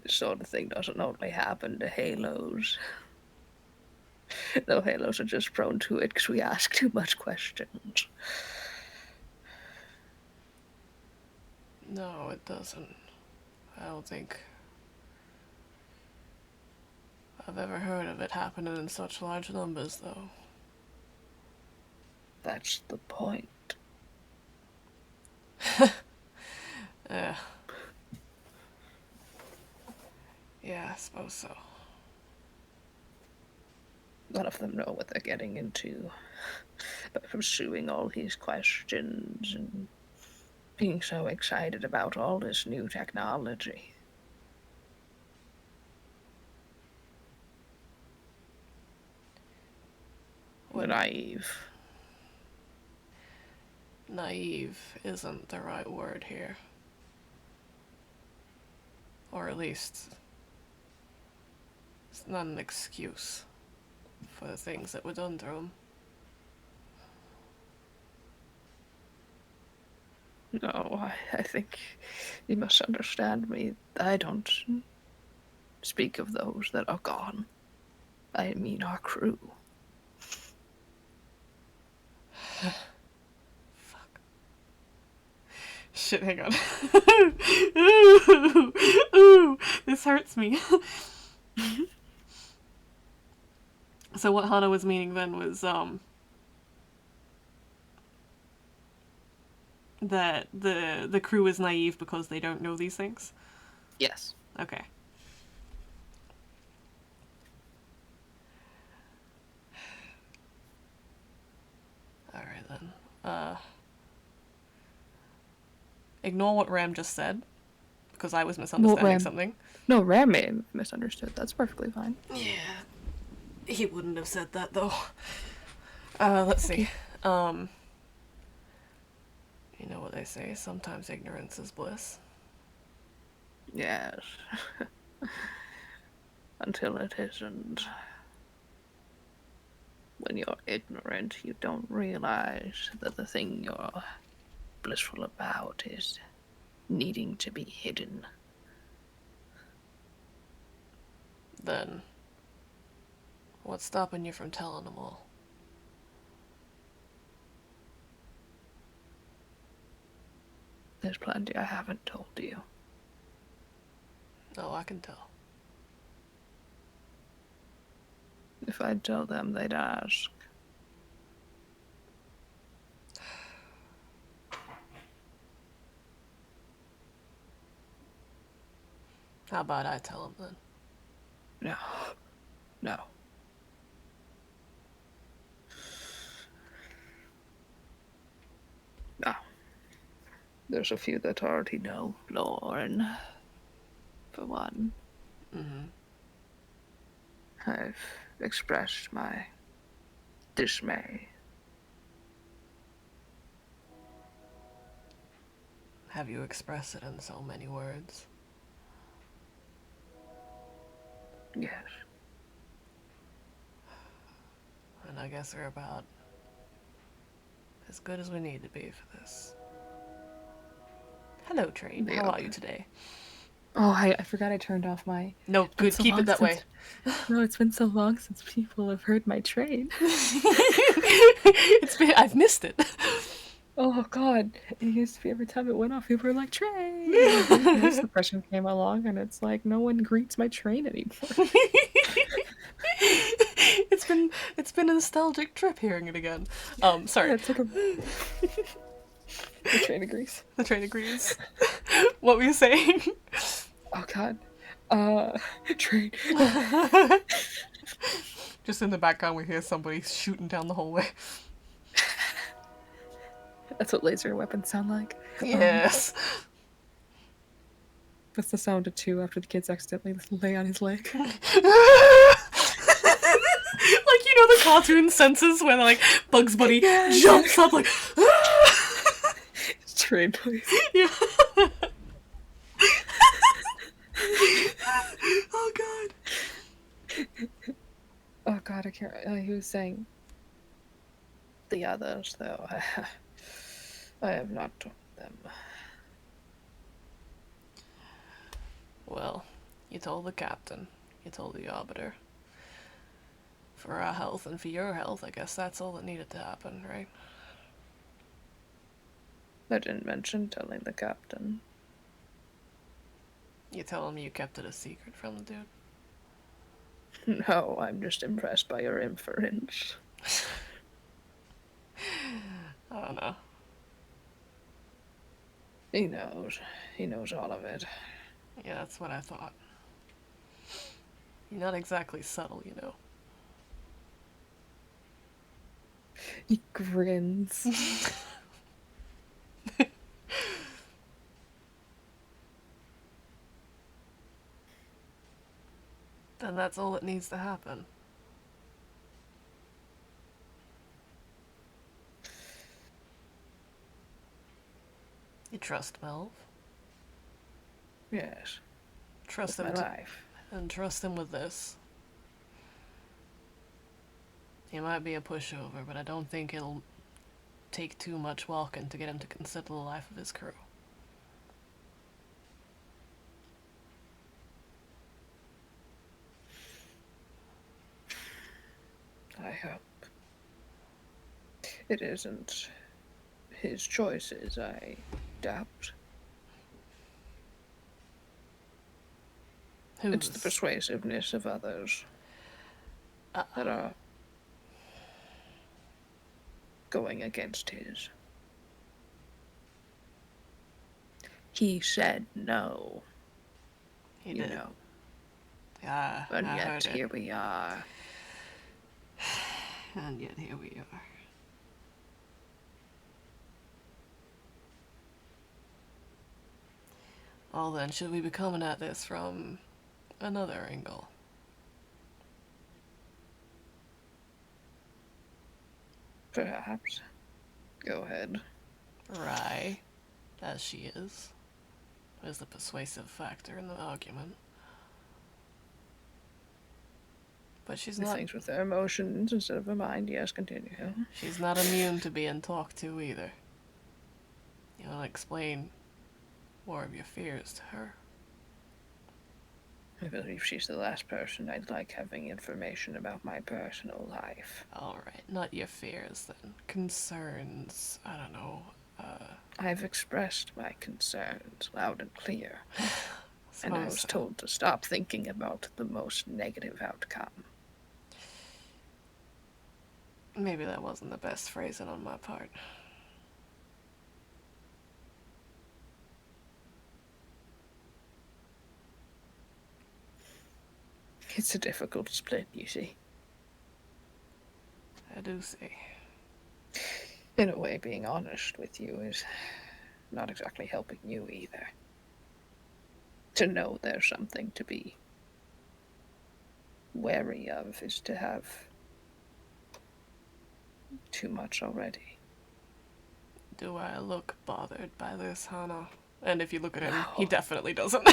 Speaker 1: This sort of thing doesn't only happen to Halos. Though Halos are just prone to it because we ask too much questions.
Speaker 2: No, it doesn't. I don't think I've ever heard of it happening in such large numbers, though.
Speaker 1: That's the point.
Speaker 2: Yeah. Yeah, I suppose so.
Speaker 1: None of them know what they're getting into by pursuing all these questions and being so excited about all this new technology. We're naive.
Speaker 2: Naive isn't the right word here. Or at least, it's not an excuse for the things that were done to him.
Speaker 1: No, I think you must understand me. I don't speak of those that are gone. I mean our crew.
Speaker 2: Fuck. Shit, hang on. Ooh, ooh, this hurts me. So what Hana was meaning then was, that the crew is naive because they don't know these things?
Speaker 1: Yes.
Speaker 2: Okay. Alright then. Ignore what Ram just said, because I was misunderstanding
Speaker 1: Ram.
Speaker 2: something.
Speaker 1: No, Ram may have misunderstood. That's perfectly fine.
Speaker 2: Yeah. He wouldn't have said that though. Let's see. You know what they say, sometimes ignorance is bliss.
Speaker 1: Yes. Until it isn't. When you're ignorant, you don't realize that the thing you're blissful about is needing to be hidden.
Speaker 2: Then, what's stopping you from telling them all?
Speaker 1: There's plenty I haven't told you.
Speaker 2: Oh, I can tell.
Speaker 1: If I'd tell them, they'd ask.
Speaker 2: How about I tell them then?
Speaker 1: No. No. No. There's a few that already know Lauren. For one,
Speaker 2: Mm-hmm.
Speaker 1: I've expressed my dismay.
Speaker 2: Have you expressed it in so many words?
Speaker 1: Yes.
Speaker 2: And I guess we're about as good as we need to be for this. Hello, Trade.
Speaker 1: The
Speaker 2: How are
Speaker 1: other.
Speaker 2: you today?
Speaker 1: Oh, I forgot I turned off my.
Speaker 2: No,
Speaker 1: It's been
Speaker 2: good.
Speaker 1: so
Speaker 2: Keep
Speaker 1: long
Speaker 2: it that way.
Speaker 1: No, it's been so long since people have heard my trade.
Speaker 2: I've missed it.
Speaker 1: Oh God! It used to be every time it went off, people were like train. And then voice suppression came along, and it's like no one greets my train anymore.
Speaker 2: It's been a nostalgic trip hearing it again. Sorry.
Speaker 1: Yeah, it's like a. The train agrees.
Speaker 2: The train agrees. What were you saying?
Speaker 1: Oh God. Train.
Speaker 2: Just in the background, we hear somebody shooting down the hallway.
Speaker 1: That's what laser weapons sound like.
Speaker 2: Yes.
Speaker 1: That's the sound of two after the kids accidentally lay on his leg.
Speaker 2: Like, you know the cartoon senses where like Bugs Bunny
Speaker 1: Yes.
Speaker 2: jumps up like
Speaker 1: Train, please.
Speaker 2: yeah. Oh God.
Speaker 1: Oh God, I can't. He was saying the others, though. I have not told them.
Speaker 2: Well, you told the captain. You told the arbiter. For our health and for your health, I guess that's all that needed to happen, right?
Speaker 1: I didn't mention telling the captain.
Speaker 2: You tell him you kept it a secret from the dude?
Speaker 1: No, I'm just impressed by your inference.
Speaker 2: I don't know.
Speaker 1: He knows. He knows all of it.
Speaker 2: Yeah, that's what I thought. You're not exactly subtle, you know.
Speaker 1: He grins.
Speaker 2: Then that's all that needs to happen. You trust Melv?
Speaker 1: Yes.
Speaker 2: Trust
Speaker 1: With
Speaker 2: him
Speaker 1: my
Speaker 2: to,
Speaker 1: life.
Speaker 2: and trust him with this. He might be a pushover, but I don't think he'll take too much walking to get him to consider the life of his crew.
Speaker 1: I hope. It isn't his choices, I doubt. It's the persuasiveness of others that are going against his. He said no.
Speaker 2: He
Speaker 1: you
Speaker 2: did.
Speaker 1: know.
Speaker 2: Yeah,
Speaker 1: And
Speaker 2: I
Speaker 1: yet
Speaker 2: heard it.
Speaker 1: here we are.
Speaker 2: And yet here we are. Well then, should we be coming at this from another angle?
Speaker 1: Perhaps. Go ahead.
Speaker 2: Rye, as she is the persuasive factor in the argument. But she's
Speaker 1: The
Speaker 2: not.
Speaker 1: things with her emotions instead of her mind. Yes, continue.
Speaker 2: She's not immune to being talked to either. You want to explain more of your fears to her?
Speaker 1: I believe she's the last person I'd like having information about my personal life.
Speaker 2: Alright, not your fears then. Concerns. I don't know.
Speaker 1: I've expressed my concerns loud and clear. And I was
Speaker 2: So.
Speaker 1: told to stop thinking about the most negative outcome.
Speaker 2: Maybe that wasn't the best phrasing on my part.
Speaker 1: It's a difficult split, you see.
Speaker 2: I do see.
Speaker 1: In a way, being honest with you is not exactly helping you either. To know there's something to be wary of is to have too much already.
Speaker 2: Do I look bothered by this, Hana? And if you look at him,
Speaker 1: No.
Speaker 2: he definitely doesn't.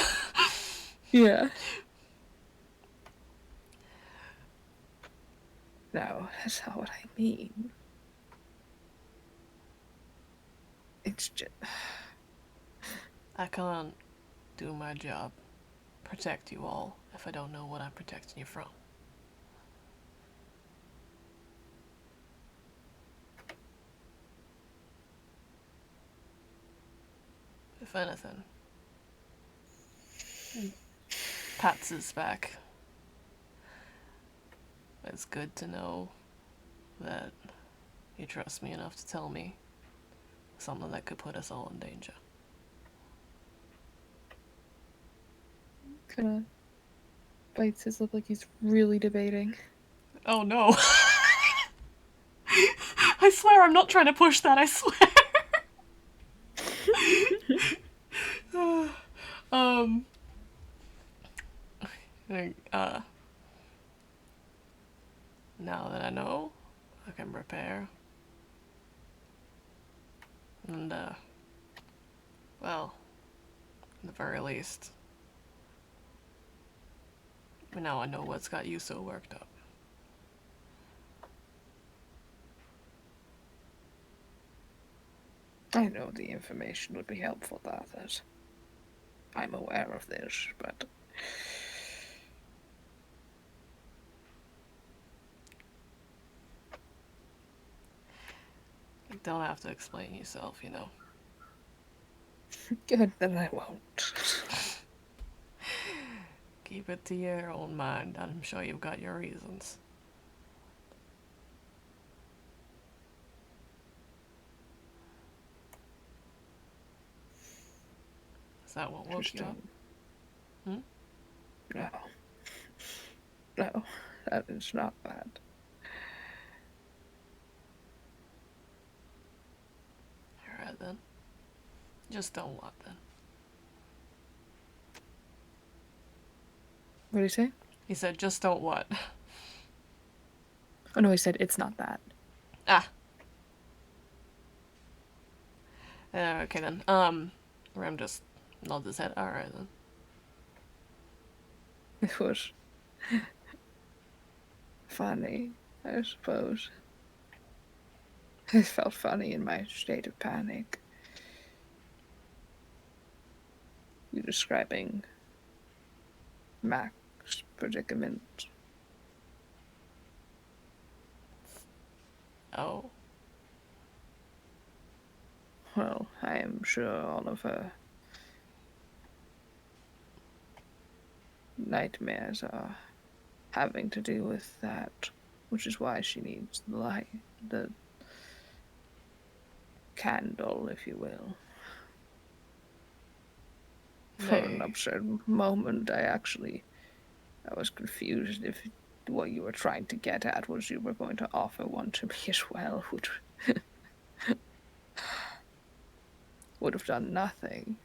Speaker 1: Yeah. No, that's not what I mean. It's just...
Speaker 2: I can't do my job, protect you all, if I don't know what I'm protecting you from. If anything, pats his back. It's good to know that you trust me enough to tell me something that could put us all in danger.
Speaker 1: Kinda bites his lip like he's really debating.
Speaker 2: Oh no. I swear I'm not trying to push that, I swear. Now that I know, I can prepare. And, well, at the very least, now I know what's got you so worked up.
Speaker 1: I know the information would be helpful, Darthas. I'm aware of this, but...
Speaker 2: You don't have to explain yourself, you know.
Speaker 1: Good, then I won't.
Speaker 2: Keep it to your own mind. I'm sure you've got your reasons. Is that what woke you up?
Speaker 1: No. No, that is not bad.
Speaker 2: Alright then. Just don't what then?
Speaker 1: What did he say?
Speaker 2: He said, just don't what?
Speaker 1: Oh no, he said it's not that.
Speaker 2: Ah. Okay then. Ram just nods his head. Alright then.
Speaker 1: It was funny, I suppose. I felt funny in my state of panic. You describing Mac's predicament?
Speaker 2: Oh,
Speaker 1: Well, I am sure all of her nightmares are having to do with that, which is why she needs the light, the candle, if you will. For an
Speaker 2: may
Speaker 1: absurd moment, I was confused if what you were trying to get at was you were going to offer one to me as well, which would have done nothing.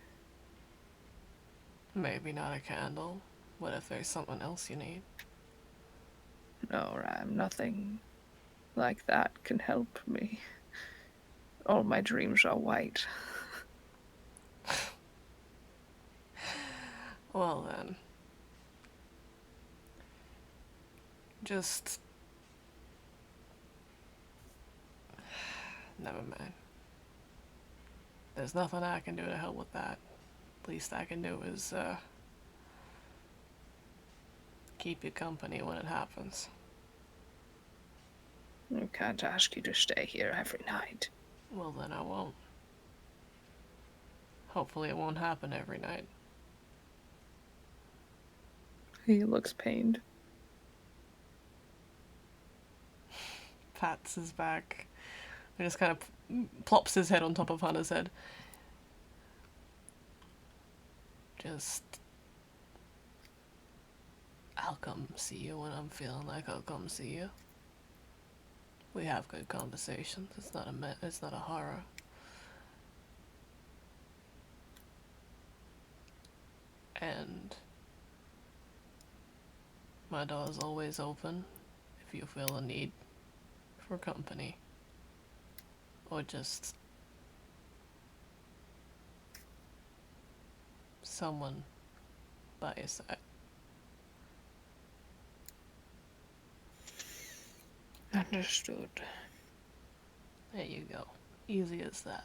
Speaker 2: maybe not a candle. What if there's something else you need?
Speaker 1: No, Ram, nothing like that can help me. All my dreams are white.
Speaker 2: Well then, just never mind. There's nothing I can do to help with that. Least I can do is keep you company when it happens.
Speaker 1: I can't ask you to stay here every night.
Speaker 2: Well then I won't. Hopefully it won't happen every night.
Speaker 1: He looks pained.
Speaker 2: Pats his back and just kind of plops his head on top of Hannah's head. Just I'll come see you when I'm feeling like I'll come see you. We have good conversations. It's not a horror. And my door's always open if you feel a need for company. Or just someone by your side.
Speaker 1: Understood.
Speaker 2: There you go. Easy as that.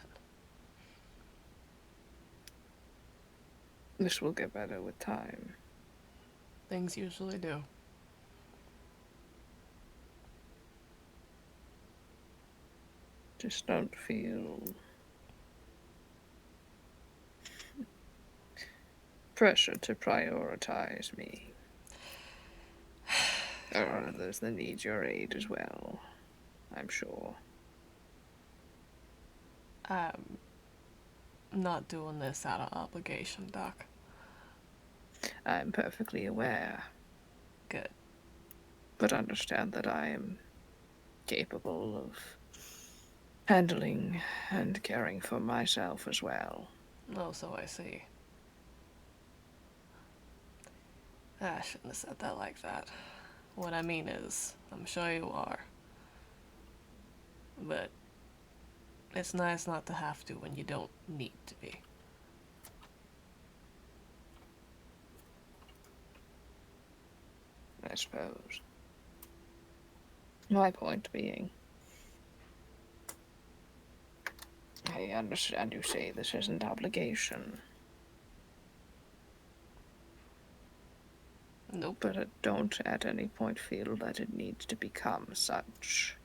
Speaker 1: This will get better with time.
Speaker 2: Things usually do.
Speaker 1: Just don't feel pressure to prioritize me. There are others that need your aid as well, I'm sure.
Speaker 2: I'm not doing this out of obligation, Doc.
Speaker 1: I'm perfectly aware,
Speaker 2: Good.
Speaker 1: but understand that I am capable of handling and caring for myself as well.
Speaker 2: Oh, so I see. I shouldn't have said that like that. What I mean is, I'm sure you are. But it's nice not to have to when you don't need to be.
Speaker 1: I suppose. My point being, I understand you say this isn't obligation,
Speaker 2: Nope.
Speaker 1: but I don't at any point feel that it needs to become such.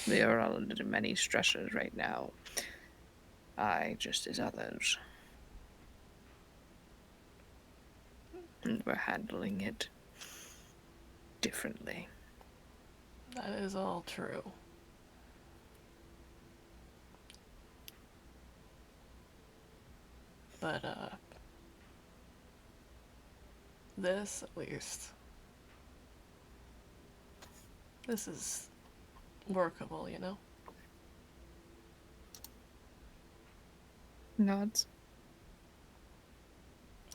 Speaker 1: We are all under many stresses right now. I, just as others. And we're handling it differently.
Speaker 2: That is all true. But, this, at least, this is workable, you know?
Speaker 1: Nods.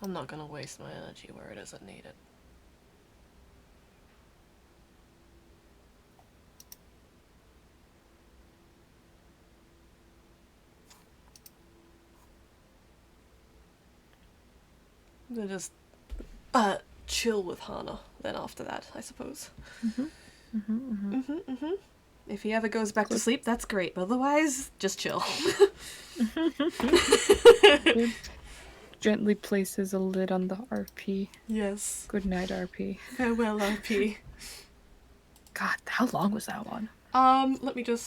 Speaker 2: I'm not gonna waste my energy where it isn't needed. Then just chill with Hana then after that, I suppose.
Speaker 1: Mm-hmm.
Speaker 2: If he ever goes back to sleep, that's great. But otherwise, just chill.
Speaker 1: Gently places a lid on the RP.
Speaker 2: Yes.
Speaker 1: Good night, RP.
Speaker 2: Farewell, RP.
Speaker 1: God, how long was that one?
Speaker 2: Let me just